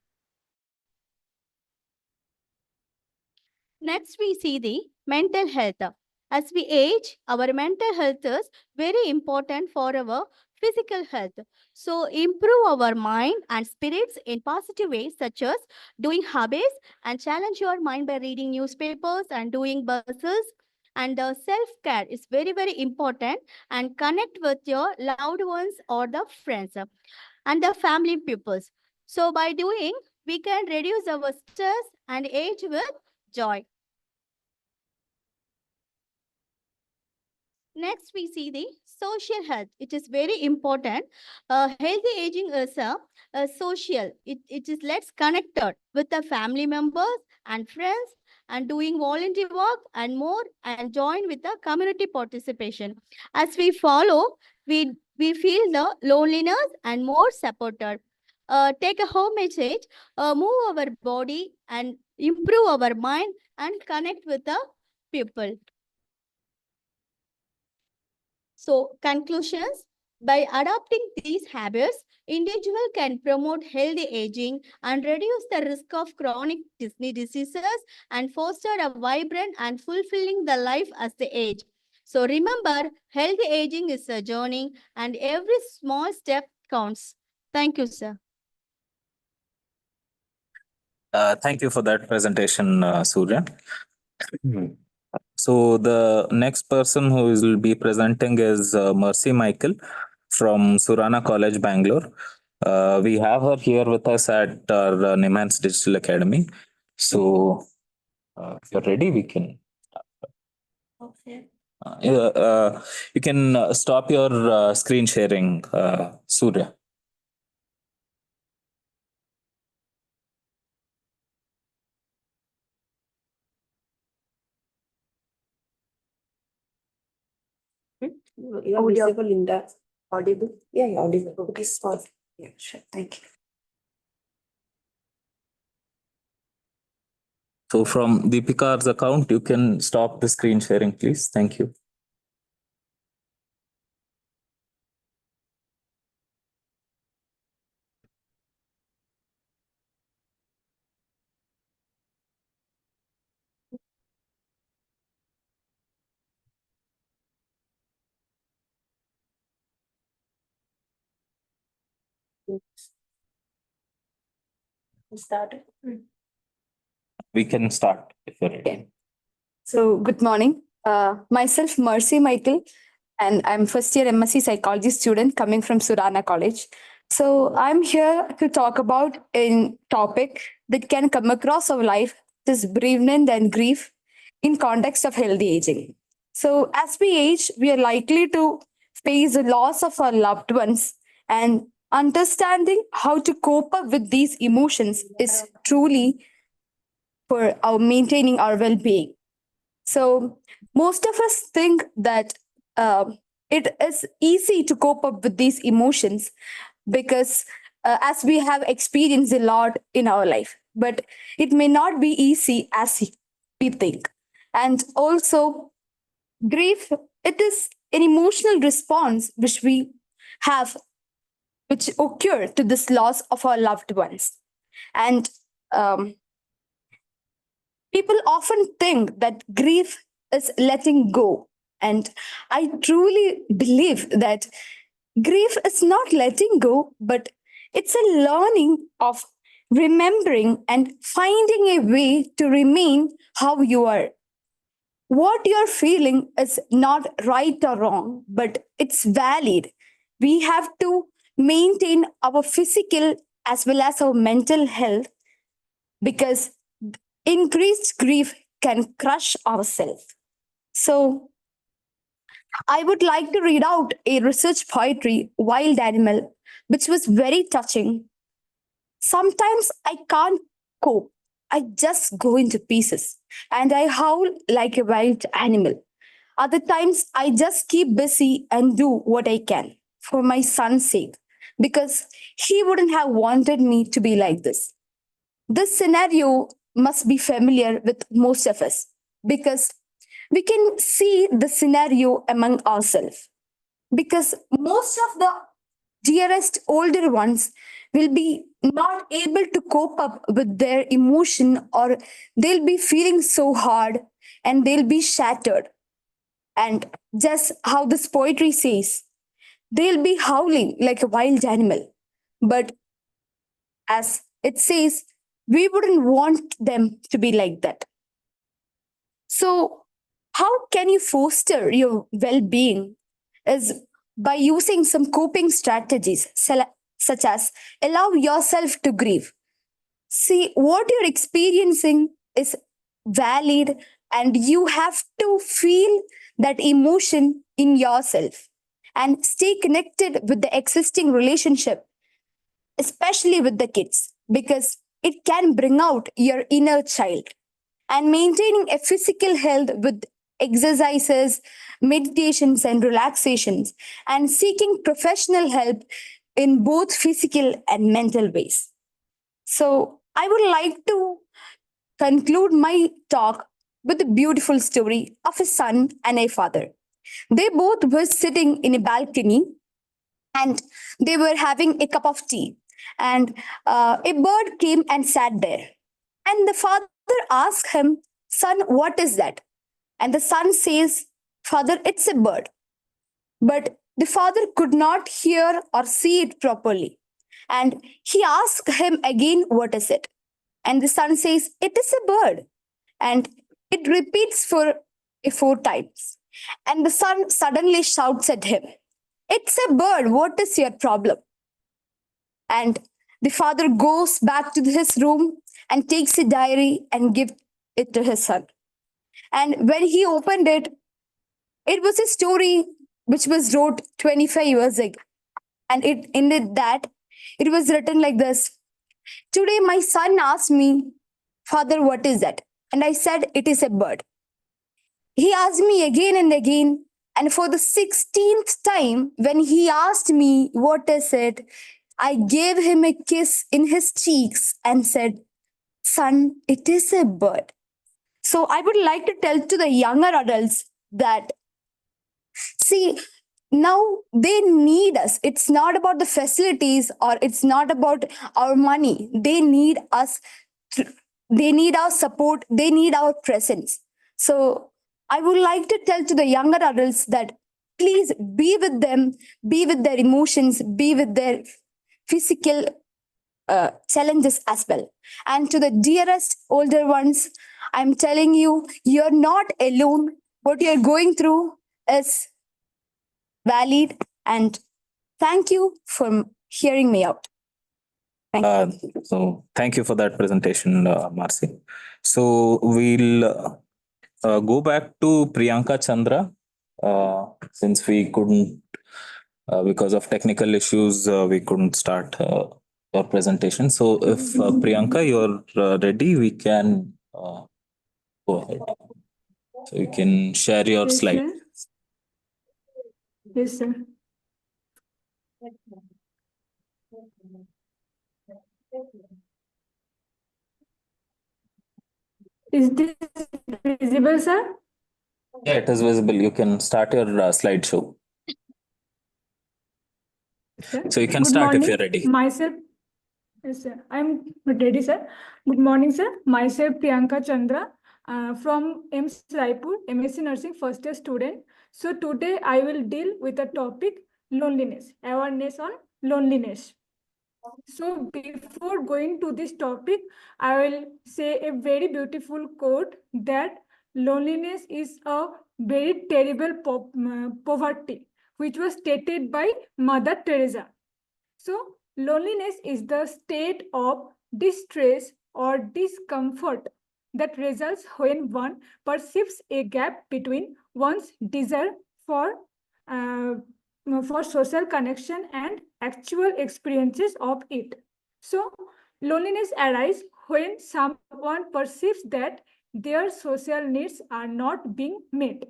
Next, we see the mental health. As we age, our mental health is very important for our physical health. So, improve our mind and spirits in positive ways, such as doing hobbies and challenge your mind by reading newspapers and doing buses. And the self care is very, very important, and connect with your loved ones or the friends and the family pupils. So, by doing, we can reduce our stress and age with joy. Next, we see the social health. It is very important. Healthy aging is a social. It is let's connected with the family members and friends and doing volunteer work and more and join with the community participation. As we follow, we feel the loneliness and more supported. Take a home message, move our body and improve our mind and connect with the people. So, conclusions, by adopting these habits, individual can promote healthy aging and reduce the risk of chronic diseases and foster a vibrant and fulfilling the life as they age. So, remember, healthy aging is a journey and every small step counts. Thank you, sir. Thank you for that presentation, Surya. So the next person who will be presenting is Mercy Michael from Surana College, Bangalore. We have her here with us at our NIMHANS Digital Academy. So if you're ready, we can. Okay. You can stop your screen sharing, Surya. You are visible in the audible. Yeah, audible. Okay, pause. Yeah, sure. Thank you. So from Deepika's account, you can stop the screen sharing, please. Thank you. Start. We can start if you're ready. So, good morning. Myself, Mercy Michael, and I'm first year MSc Psychology student coming from Surana College. So, I'm here to talk about a topic that can come across our life, this bereavement and grief in context of healthy aging. So, as we age, we are likely to face the loss of our loved ones, and understanding how to cope up with these emotions is truly for our maintaining our well-being. So most of us think that it is easy to cope up with these emotions because as we have experienced a lot in our life, but it may not be easy as we think. And also, grief, it is an emotional response which we have, which occur to this loss of our loved ones. And people often think that grief is letting go. And I truly believe that grief is not letting go, but it's a learning of remembering and finding a way to remain how you are. What you're feeling is not right or wrong, but it's valid. We have to maintain our physical as well as our mental health, because increased grief can crush ourselves. So, I would like to read out a research poetry, Wild Animal, which was very touching. Sometimes I can't cope. I just go into pieces and I howl like a wild animal. Other times I just keep busy and do what I can for my son's sake, because he wouldn't have wanted me to be like this. This scenario must be familiar with most of us, because we can see the scenario among ourselves, because most of the dearest older ones will be not able to cope up with their emotion, or they'll be feeling so hard and they'll be shattered. And just how this poetry says, they'll be howling like a wild animal. But as it says, we wouldn't want them to be like that. So, how can you foster your well being? Is by using some coping strategies, such as allow yourself to grieve. See, what you're experiencing is valid, and you have to feel that emotion in yourself and stay connected with the existing relationship, especially with the kids, because it can bring out your inner child. And maintaining a physical health with exercises, meditations, and relaxations, and seeking professional help in both physical and mental ways. So, I would like to conclude my talk with a beautiful story of a son and a father. They both were sitting in a balcony and they were having a cup of tea. And a bird came and sat there. And the father asked him, "Son, what is that?" And the son says, "Father, it's a bird." But the father could not hear or see it properly. And he asked him again, "What is it?" And the son says, "It is a bird." And it repeats for 4 times. And the son suddenly shouts at him, "It's a bird. What is your problem?" And the father goes back to his room and takes a diary and gives it to his son. And when he opened it, it was a story which was wrote 25 years ago. And it ended that it was written like this: "Today my son asked me, 'Father, what is that?' And I said, 'It is a bird.' He asked me again and again. And for the 16th time, when he asked me, 'What is it?' I gave him a kiss in his cheeks and said, 'Son, it is a bird.'" So I would like to tell to the younger adults that, see, now they need us. It's not about the facilities or it's not about our money. They need us. They need our support. They need our presence. So I would like to tell to the younger adults that please be with them, be with their emotions, be with their physical challenges as well. And to the dearest older ones, I'm telling you, you're not alone. What you're going through is valid. And thank you for hearing me out. So thank you for that presentation, Marcy. So we'll go back to Priyanka Chandra, since we couldn't, because of technical issues, we couldn't start your presentation. So if Priyanka, you're ready, we can go ahead. So you can share your Yes, slide. sir. Yes, sir. Is this visible, sir? Yeah, it is visible. You can start your slideshow. Sir. So you can Good start if morning. you're ready. Myself, yes, sir. I'm ready, sir. Good morning, sir. Myself, Priyanka Chandra, from MSc Raipur, MSc Nursing first year student. So today I will deal with the topic loneliness, awareness on loneliness. So before going to this topic, I will say a very beautiful quote that loneliness is a very terrible poverty, which was stated by Mother Teresa. So loneliness is the state of distress or discomfort that results when one perceives a gap between one's desire uh, for social connection and actual experiences of it. So loneliness arises when someone perceives that their social needs are not being met.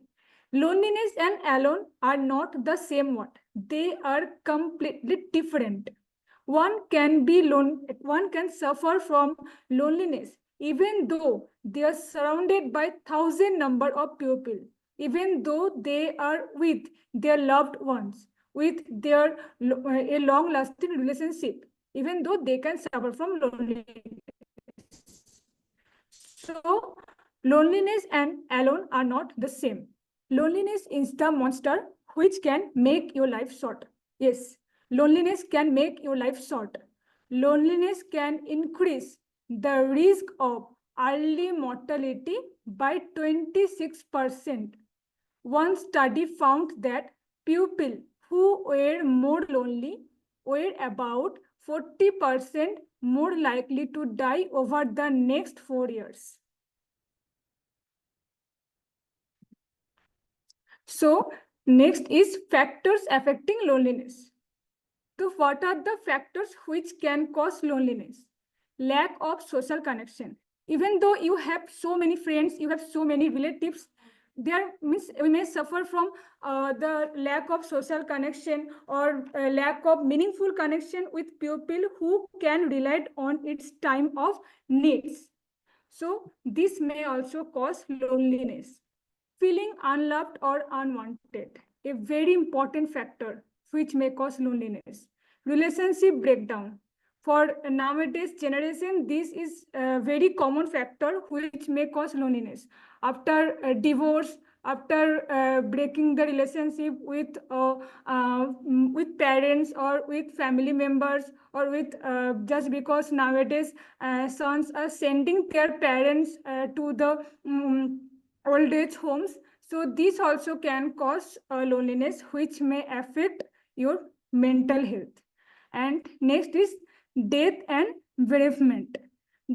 Loneliness and alone are not the same one. They are completely different. One can suffer from loneliness even though they are surrounded by thousand number of people, even though they are with their loved ones, with their a long-lasting relationship, even though they can suffer from loneliness. So loneliness and alone are not the same. Loneliness is the monster which can make your life short. Yes, loneliness can make your life short. Loneliness can increase the risk of early mortality by 26%. One study found that people who were more lonely were about 40% more likely to die over the next 4 years. So next is factors affecting loneliness. So what are the factors which can cause loneliness? Lack of social connection. Even though you have so many friends, you have so many relatives, there means we may suffer from the lack of social connection or lack of meaningful connection with people who can rely on its time of needs. So this may also cause loneliness. Feeling unloved or unwanted, a very important factor which may cause loneliness. Relationship breakdown. For nowadays generation, this is a very common factor which may cause loneliness. After divorce, after breaking the relationship with parents or with family members, or with just because nowadays sons are sending their parents to the old age homes. So this also can cause loneliness, which may affect your mental health. And next is death and bereavement.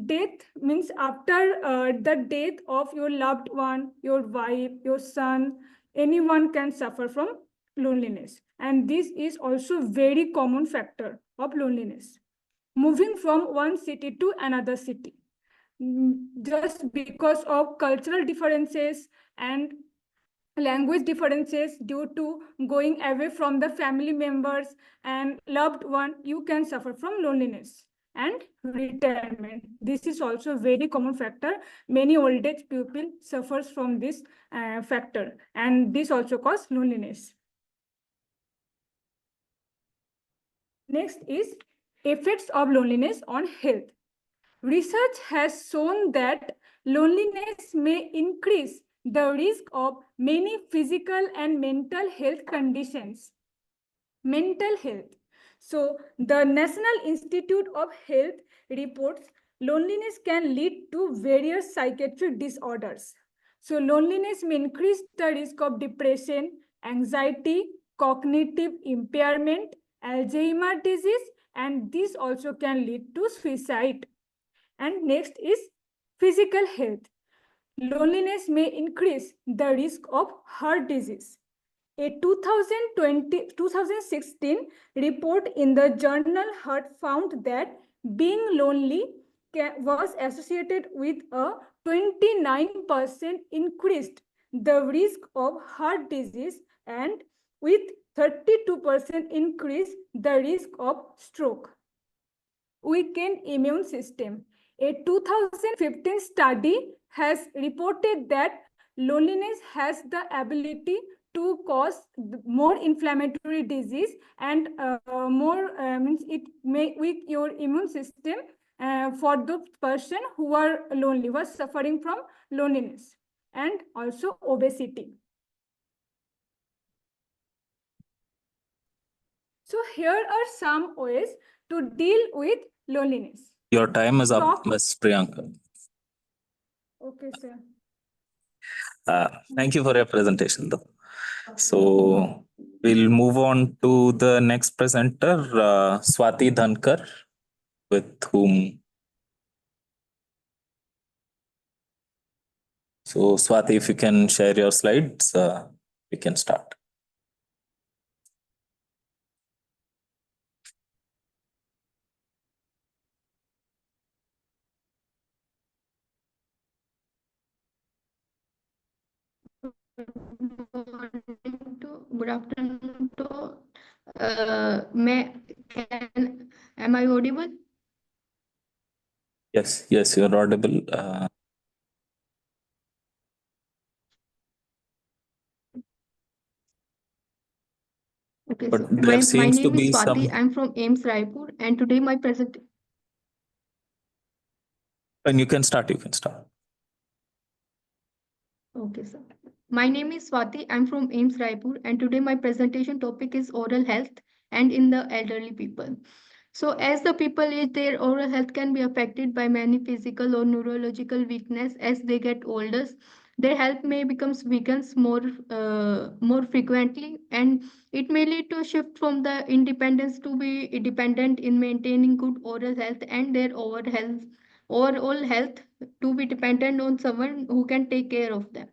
Death means after the death of your loved one, your wife, your son, anyone can suffer from loneliness. And this is also very common factor of loneliness. Moving from one city to another city, just because of cultural differences and language differences, due to going away from the family members and loved one, you can suffer from loneliness. And retirement, this is also a very common factor. Many old age people suffers from this factor, and this also causes loneliness. Next is effects of loneliness on health. Research has shown that loneliness may increase the risk of many physical and mental health conditions. Mental health. So the National Institute of Health reports loneliness can lead to various psychiatric disorders. So loneliness may increase the risk of depression, anxiety, cognitive impairment, Alzheimer's disease, and this also can lead to suicide. And next is physical health. Loneliness may increase the risk of heart disease. A 2016 report in the journal Heart found that being lonely was associated with a 29% increased the risk of heart disease, and with 32% increase the risk of stroke. weakened immune system. A 2015 study has reported that loneliness has the ability to cause more inflammatory disease and means it may weak your immune system for the person who are lonely, was suffering from loneliness, and also obesity. So here are some ways to deal with loneliness. Your time is up, Talk- Ms. Priyanka. Okay, sir. Thank you for your presentation, though. So we'll move on to the next presenter, Swati Dhankar, with whom. So Swati, if you can share your slides, we can start. Good afternoon to am I audible? Yes, you're audible. Okay, But so there my seems to name is be Swati. some. I'm from AIMS Raipur, and today my And you can start. Okay, sir. My name is Swati. I'm from AIMS Raipur, and today my presentation topic is oral health and in the elderly people. So as the people age, their oral health can be affected by many physical or neurological weakness as they get older. Their health may becomes weakens more frequently, and it may lead to a shift from the independence to be dependent in maintaining good oral health, and their overall health to be dependent on someone who can take care of them.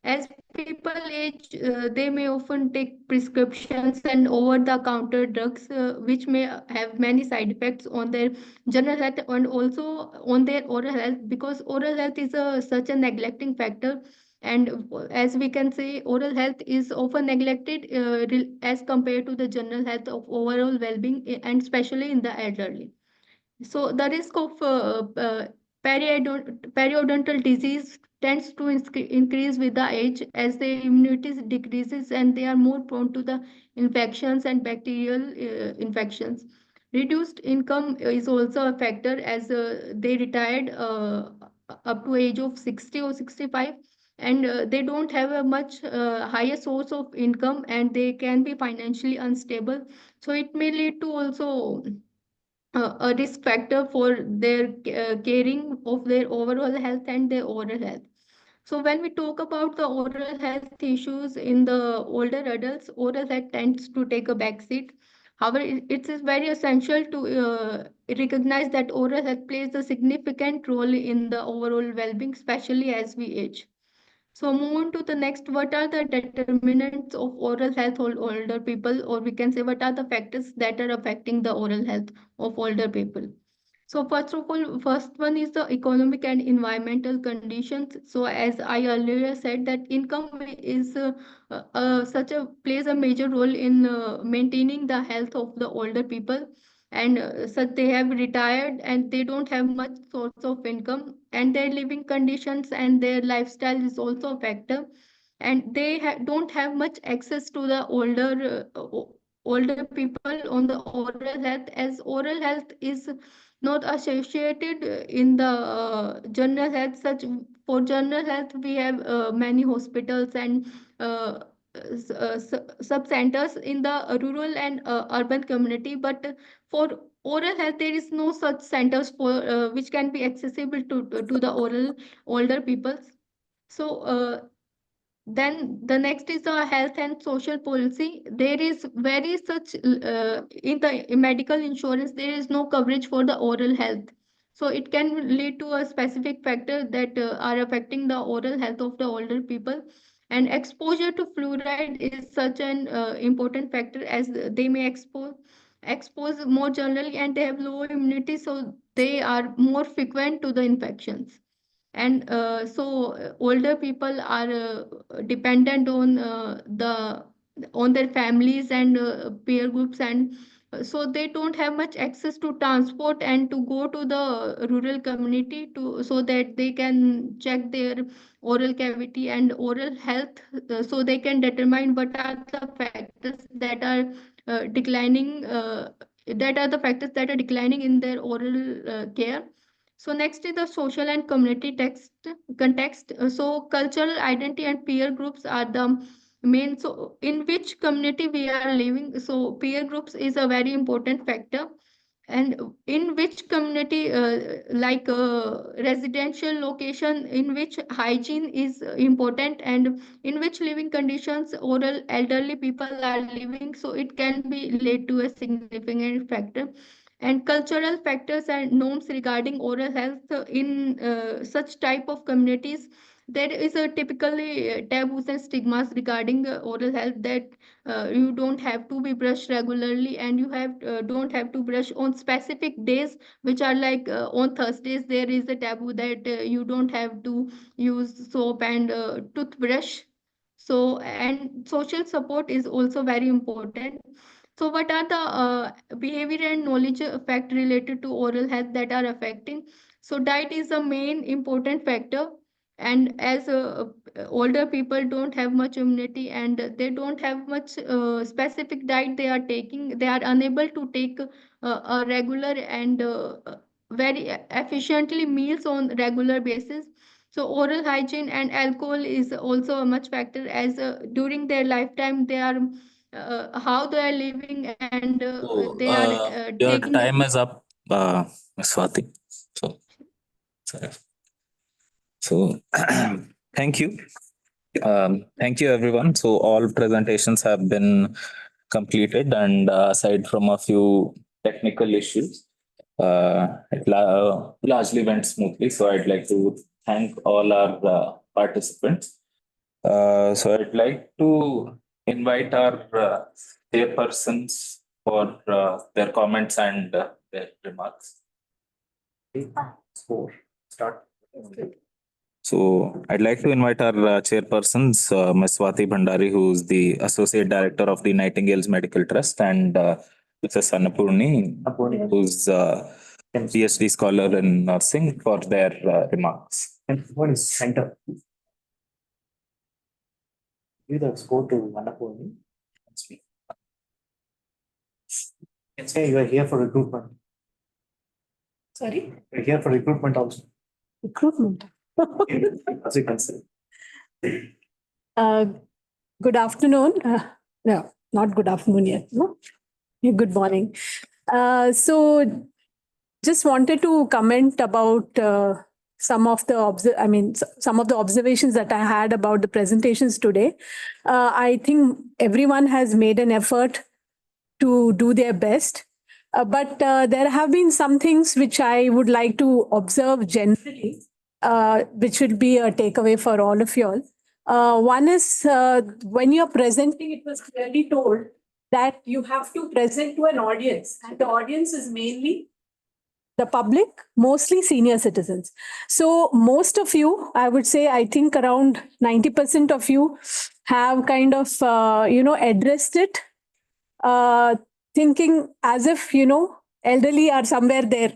As people age, they may often take prescriptions and over-the-counter drugs, which may have many side effects on their general health and also on their oral health, because oral health is such a neglecting factor. And as we can say, oral health is often neglected as compared to the general health of overall well-being, and especially in the elderly. So the risk of periodontal disease tends to increase with the age as their immunity decreases and they are more prone to the infections and bacterial infections. Reduced income is also a factor as they retired up to age of 60 or 65, and they don't have a much higher source of income and they can be financially unstable. So it may lead to also a risk factor for their caring of their overall health and their oral health. So when we talk about the oral health issues in the older adults, oral health tends to take a backseat. However, it is very essential to recognize that oral health plays a significant role in the overall well-being, especially as we age. So move on to the next. What are the determinants of oral health of older people, or we can say what are the factors that are affecting the oral health of older people? So first of all, first one is the economic and environmental conditions. So as I earlier said, that income is such a plays a major role in maintaining the health of the older people, and so they have retired and they don't have much source of income, and their living conditions and their lifestyle is also a factor, and they don't have much access to the older people on the oral health, as oral health is not associated in the general health. Such for general health we have many hospitals and sub centers in the rural and urban community, but for oral health there is no such centers for which can be accessible to the older people. So then the next is the health and social policy. There is very such in the medical insurance there is no coverage for the oral health. So it can lead to a specific factor that are affecting the oral health of the older people. And exposure to fluoride is such an important factor, as they may expose more generally and they have low immunity, so they are more frequent to the infections. And older people are dependent on their families and peer groups, and so they don't have much access to transport and to go to the rural community to so that they can check their oral cavity and oral health, so they can determine what are the factors that are declining in their oral care. So next is the social and community context. So cultural identity and peer groups are the main. So in which community we are living. So peer groups is a very important factor. And in which community, like residential location, in which hygiene is important, and in which living conditions oral elderly people are living, so it can be led to a significant factor. And cultural factors and norms regarding oral health in such type of communities, there is a typically taboos and stigmas regarding oral health, that you don't have to be brushed regularly, and you don't have to brush on specific days, which are like on Thursdays there is a taboo that you don't have to use soap and toothbrush. So and social support is also very important. So what are the behavior and knowledge fact related to oral health that are affecting? So diet is a main important factor. And as older people don't have much immunity, and they don't have much specific diet they are taking, they are unable to take a regular and very efficiently meals on regular basis. So oral hygiene and alcohol is also a much factor, as during their lifetime they are how they are living, and So, they are your taking time is up, Ms. Swati. So, sorry. So, thank you. Thank you, everyone. So, all presentations have been completed, and aside from a few technical issues, it largely went smoothly. So, I'd like to thank all our participants. So, I'd like to invite our chairpersons for their comments and their remarks. Start. So I'd like to invite our chairpersons, Ms. Swati Bhandari, who is the Associate Director of the Nightingale's Medical Trust, and Mrs. Annapurni, who's a PhD scholar in nursing, for their remarks. And one is center. Give the score to Annapurni and speak. You can say you are here for recruitment. Sorry? You're here for recruitment also. Recruitment. As you can say. Good afternoon. No, not good afternoon yet. No? Yeah, good morning. So just wanted to comment about some of the some of the observations that I had about the presentations today. I think everyone has made an effort to do their best. But there have been some things which I would like to observe generally, which would be a takeaway for all of you all. One is when you're presenting, it was clearly told that you have to present to an audience, and the audience is mainly the public, mostly senior citizens. So most of you, I would say, I think around 90% of you have kind of, addressed it, thinking as if, elderly are somewhere there,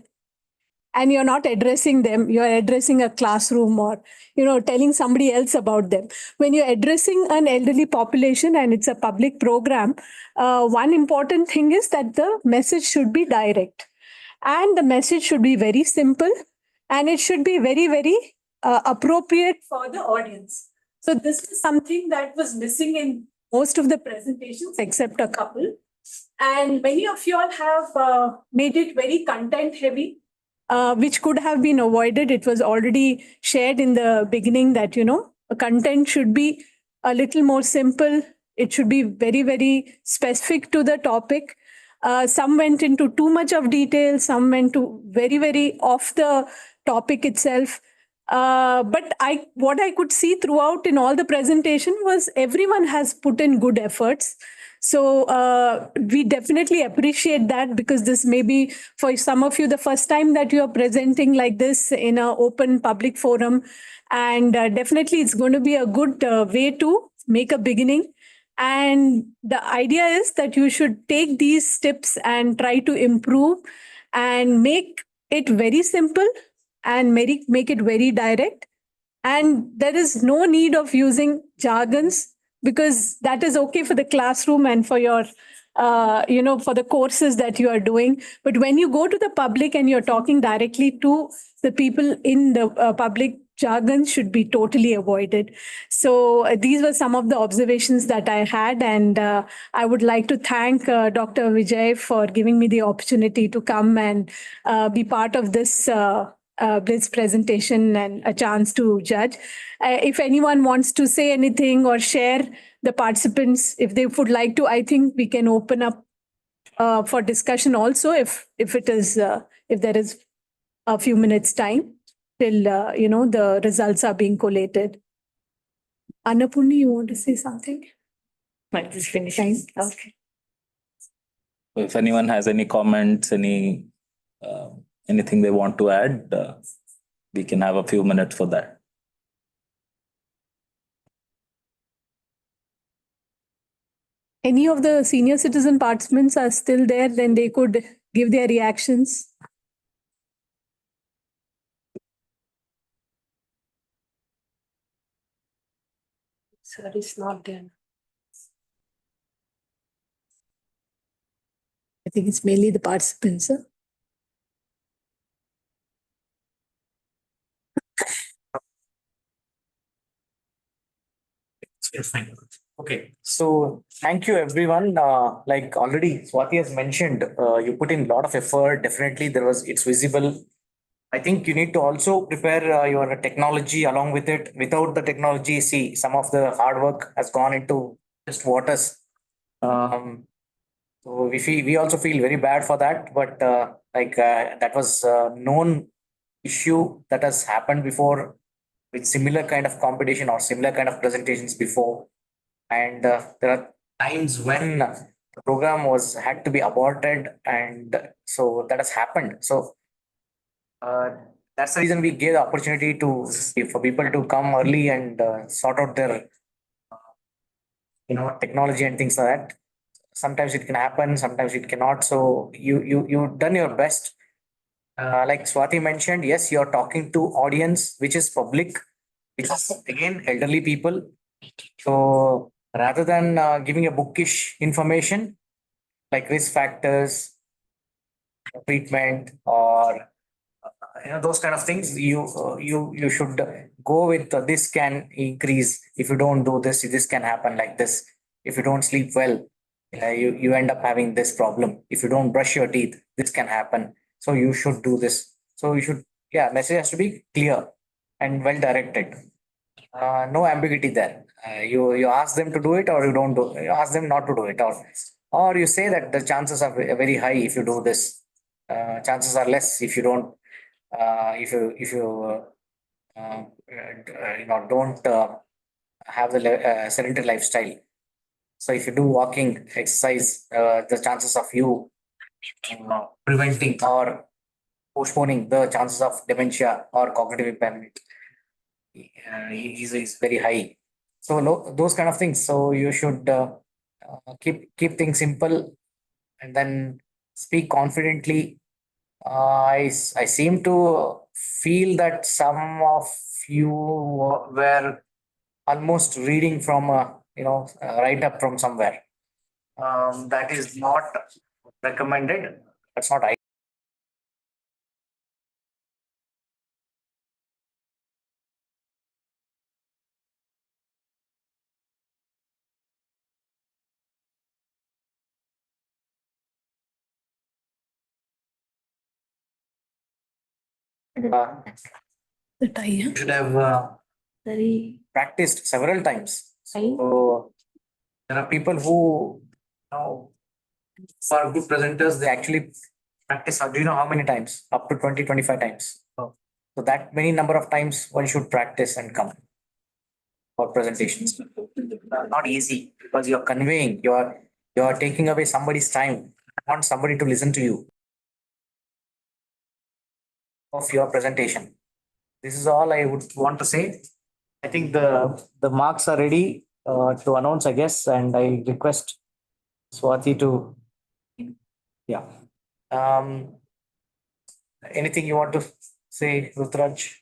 and you're not addressing them, you're addressing a classroom, or telling somebody else about them. When you're addressing an elderly population and it's a public program, one important thing is that the message should be direct, and the message should be very simple, and it should be very, very appropriate for the audience. So this is something that was missing in most of the presentations except a couple. And many of you all have made it very content heavy, which could have been avoided. It was already shared in the beginning that, content should be a little more simple. It should be very, very specific to the topic. Some went into too much of detail. Some went to very, very off the topic itself. But what I could see throughout in all the presentation was everyone has put in good efforts. So we definitely appreciate that, because this may be for some of you the first time that you are presenting like this in an open public forum. And definitely it's going to be a good way to make a beginning. And the idea is that you should take these tips and try to improve and make it very simple and make it very direct. And there is no need of using jargons, because that is okay for the classroom and for your for the courses that you are doing. But when you go to the public and you're talking directly to the people in the public, jargon should be totally avoided. So these were some of the observations that I had, and I would like to thank Dr. Vijay for giving me the opportunity to come and be part of this Blitz presentation and a chance to judge. If anyone wants to say anything or share, the participants, if they would like to, I think we can open up for discussion also, if it is if there is a few minutes time till the results are being collated. Annapurni, you want to say something? Might just finish. Okay. If anyone has any comments, anything they want to add, we can have a few minutes for that. Any of the senior citizen participants are still there, then they could give their reactions. Sir is not there. I think it's mainly the participants. Huh? Okay, so thank you everyone. Like already Swati has mentioned, you put in a lot of effort. Definitely it's visible. I think you need to also prepare your technology along with it. Without the technology, see, some of the hard work has gone into just waters. So we also feel very bad for that, but that was a known issue that has happened before with similar kind of competition or similar kind of presentations before. And there are times when the program had to be aborted, and so that has happened. So that's the reason we gave the opportunity for people to come early and sort out their technology and things like that. Sometimes it can happen, sometimes it cannot. So you've done your best. Like Swati mentioned, yes, you're talking to audience which is public, which is again elderly people. So rather than giving a bookish information like risk factors, treatment, or those kind of things, you should go with this can increase if you don't do this. This can happen like this. If you don't sleep well, you end up having this problem. If you don't brush your teeth, this can happen. So you should do this. So you should, message has to be clear and well directed. No ambiguity there. You ask them to do it, or you don't do. You ask them not to do it, or you say that the chances are very high if you do this. Chances are less if you don't. If you don't have the sedentary lifestyle. So if you do walking exercise, the chances of you preventing or postponing the chances of dementia or cognitive impairment is very high. So those kind of things. So you should keep things simple and then speak confidently. I seem to feel that some of you were almost reading from write up from somewhere. That is not recommended. That's not you should have practiced several times. So there are people who are good presenters. They actually practice. Do you know how many times? Up to 20, 25 times. So that many number of times one should practice and come for presentations. Not easy because you're conveying, you're taking away somebody's time. I want somebody to listen to you of your presentation. This is all I would want to say. I think the marks are ready. to announce, I guess, and I request Swati to, yeah. Anything you want to say, Rutraj?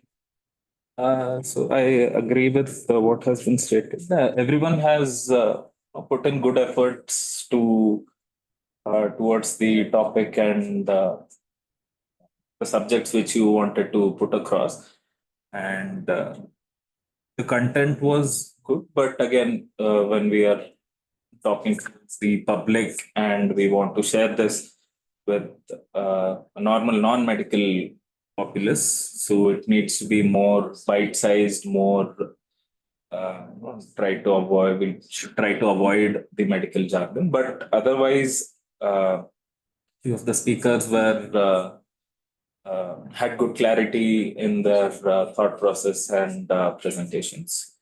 So I agree with what has been stated. Everyone has put in good efforts to towards the topic and the subjects which you wanted to put across, and the content was good. But again, when we are talking to the public and we want to share this with a normal non-medical populace, so it needs to be more bite-sized, more try to avoid, we should try to avoid the medical jargon. But otherwise, few of the speakers were had good clarity in their thought process and presentations.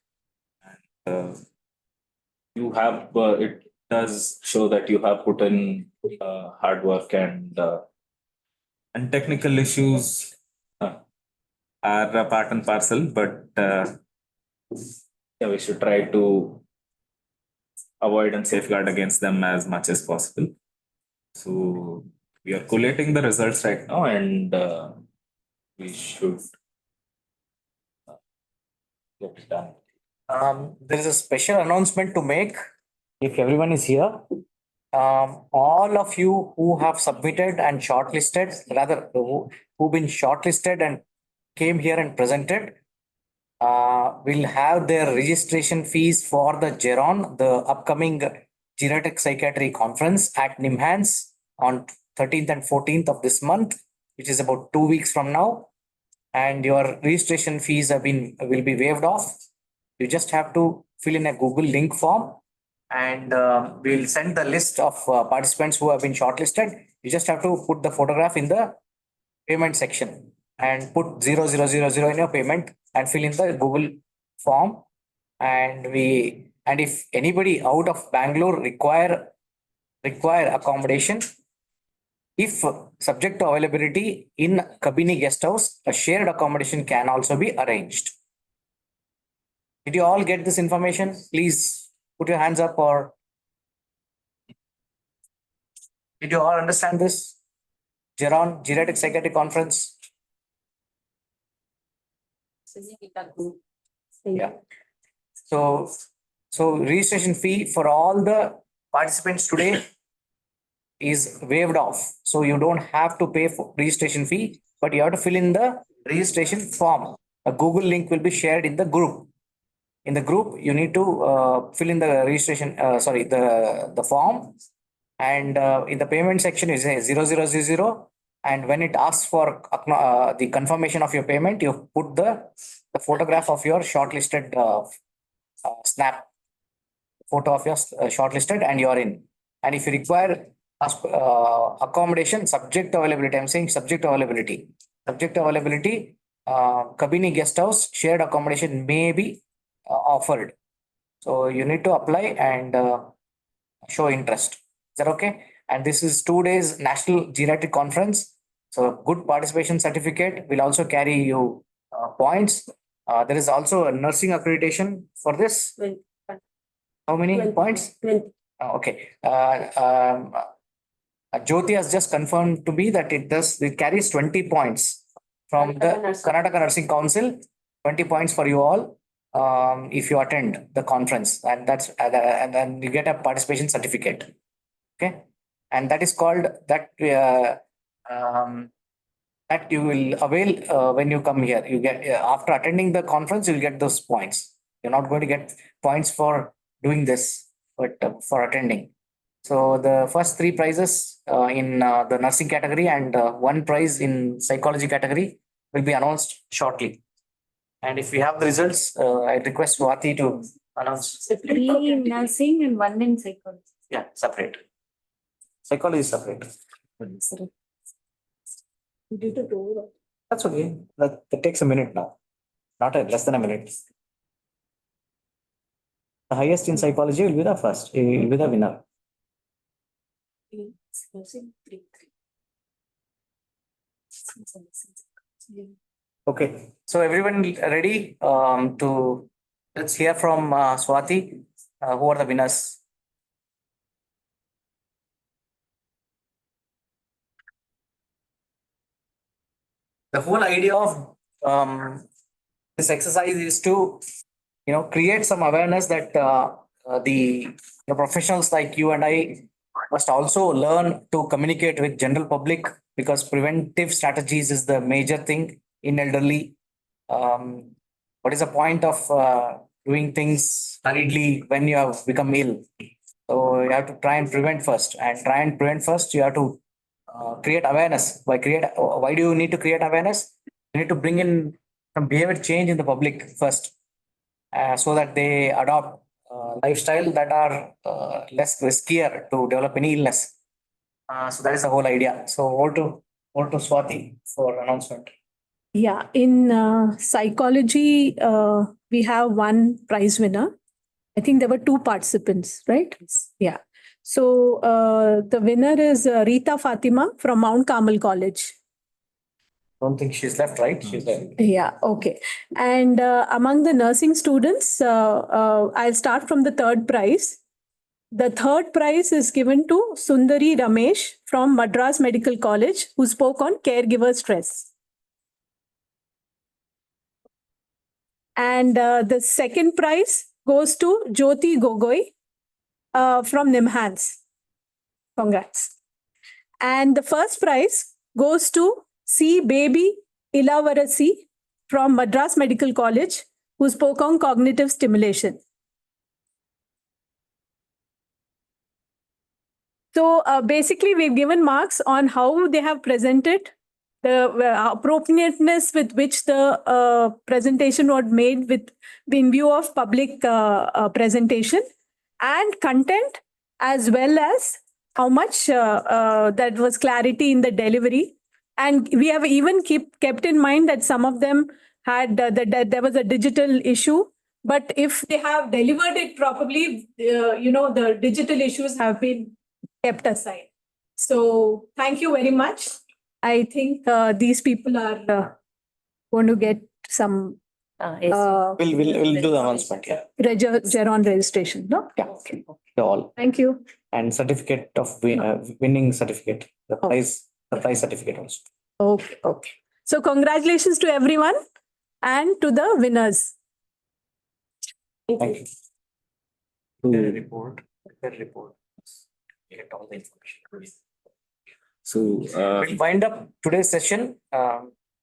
And, you have it does show that you have put in hard work, and technical issues are a part and parcel, but yeah, we should try to avoid and safeguard against them as much as possible. So we are collating the results right now, and we should get it done. There is a special announcement to make if everyone is here. All of you who have submitted and shortlisted, rather who've been shortlisted and came here and presented, will have their registration fees for the Geron, the upcoming Geriatric Psychiatry Conference at NIMHANS on 13th and 14th of this month, which is about 2 weeks from now. And your registration fees will be waived off. You just have to fill in a Google link form, and we'll send the list of participants who have been shortlisted. You just have to put the photograph in the payment section and put 0000 in your payment and fill in the Google form. And if anybody out of Bangalore require accommodation, if subject to availability in Kabini guest house, a shared accommodation can also be arranged. Did you all get this information? Please put your hands up, or did you all understand this? Geron, Geriatric Psychiatric Conference. Yeah. So registration fee for all the participants today is waived off. So you don't have to pay for registration fee, but you have to fill in the registration form. A Google link will be shared in the group. In the group, you need to fill in the registration, the form, and in the payment section is 0000. And when it asks for the confirmation of your payment, you put the photograph of your shortlisted snap photo of your shortlisted, and you're in. And if you require accommodation, subject to availability, I'm saying subject to availability. Subject to availability, Kabini guest house shared accommodation may be offered. So you need to apply and show interest. Is that okay? And this is 2 days National Geriatric Conference. So good participation certificate will also carry you points. There is also a nursing accreditation for this. How many 20 points? 20. Okay. Jyoti has just confirmed to me that it carries 20 points from the Karnataka Nursing Council. 20 points for you all if you attend the conference, and then you get a participation certificate. Okay, and that is called that you will avail when you come here. You get after attending the conference, you'll get those points. You're not going to get points for doing this, but for attending. So the first 3 prizes in the nursing category and 1 prize in psychology category will be announced shortly. And if we have the results, I request Swati to announce. 3 in nursing and 1 in psychology. Yeah, separate. Psychology is separate. That's okay. That takes a minute now. Not less than a minute. The highest in psychology will be the first. Will be the winner. Okay. So everyone ready to let's hear from Swati. Who are the winners? The whole idea of this exercise is to, create some awareness that the professionals like you and I must also learn to communicate with general public, because preventive strategies is the major thing in elderly. What is the point of doing things hurriedly when you have become ill? So you have to try and prevent first, and try and prevent first. You have to create awareness. Why do you need to create awareness? You need to bring in some behavior change in the public first, so that they adopt lifestyle that are less riskier to develop any illness. So that is the whole idea. So over to Swati for announcement. Yeah, in psychology, we have one prize winner. I think there were two participants, right? Yeah. So the winner is Rita Fatima from Mount Carmel College. Don't think she's left, right? She's there. Yeah, okay. And among the nursing students, I'll start from the third prize. The third prize is given to Sundari Ramesh from Madras Medical College, who spoke on caregiver stress. And the second prize goes to Jyoti Gogoi from NIMHANS. Congrats. And the first prize goes to C. Baby Ilavarasi from Madras Medical College, who spoke on cognitive stimulation. So basically, we've given marks on how they have presented, the appropriateness with which the presentation was made in view of public presentation, and content, as well as how much that was clarity in the delivery. And we have even kept in mind that some of them had that there was a digital issue. But if they have delivered it properly, the digital issues have been kept aside. So thank you very much. I think these people are going to get some. We'll do the announcement. Yeah. Geron registration. No. Yeah. Okay. All. Thank you. And certificate of winning certificate. The prize certificate also. Okay. Okay. So congratulations to everyone and to the winners. Thank you. The report. Get all the information. So we'll wind up today's session.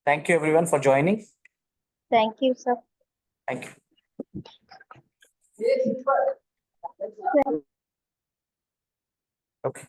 Thank you everyone for joining. Thank you, sir. Thank you. Okay.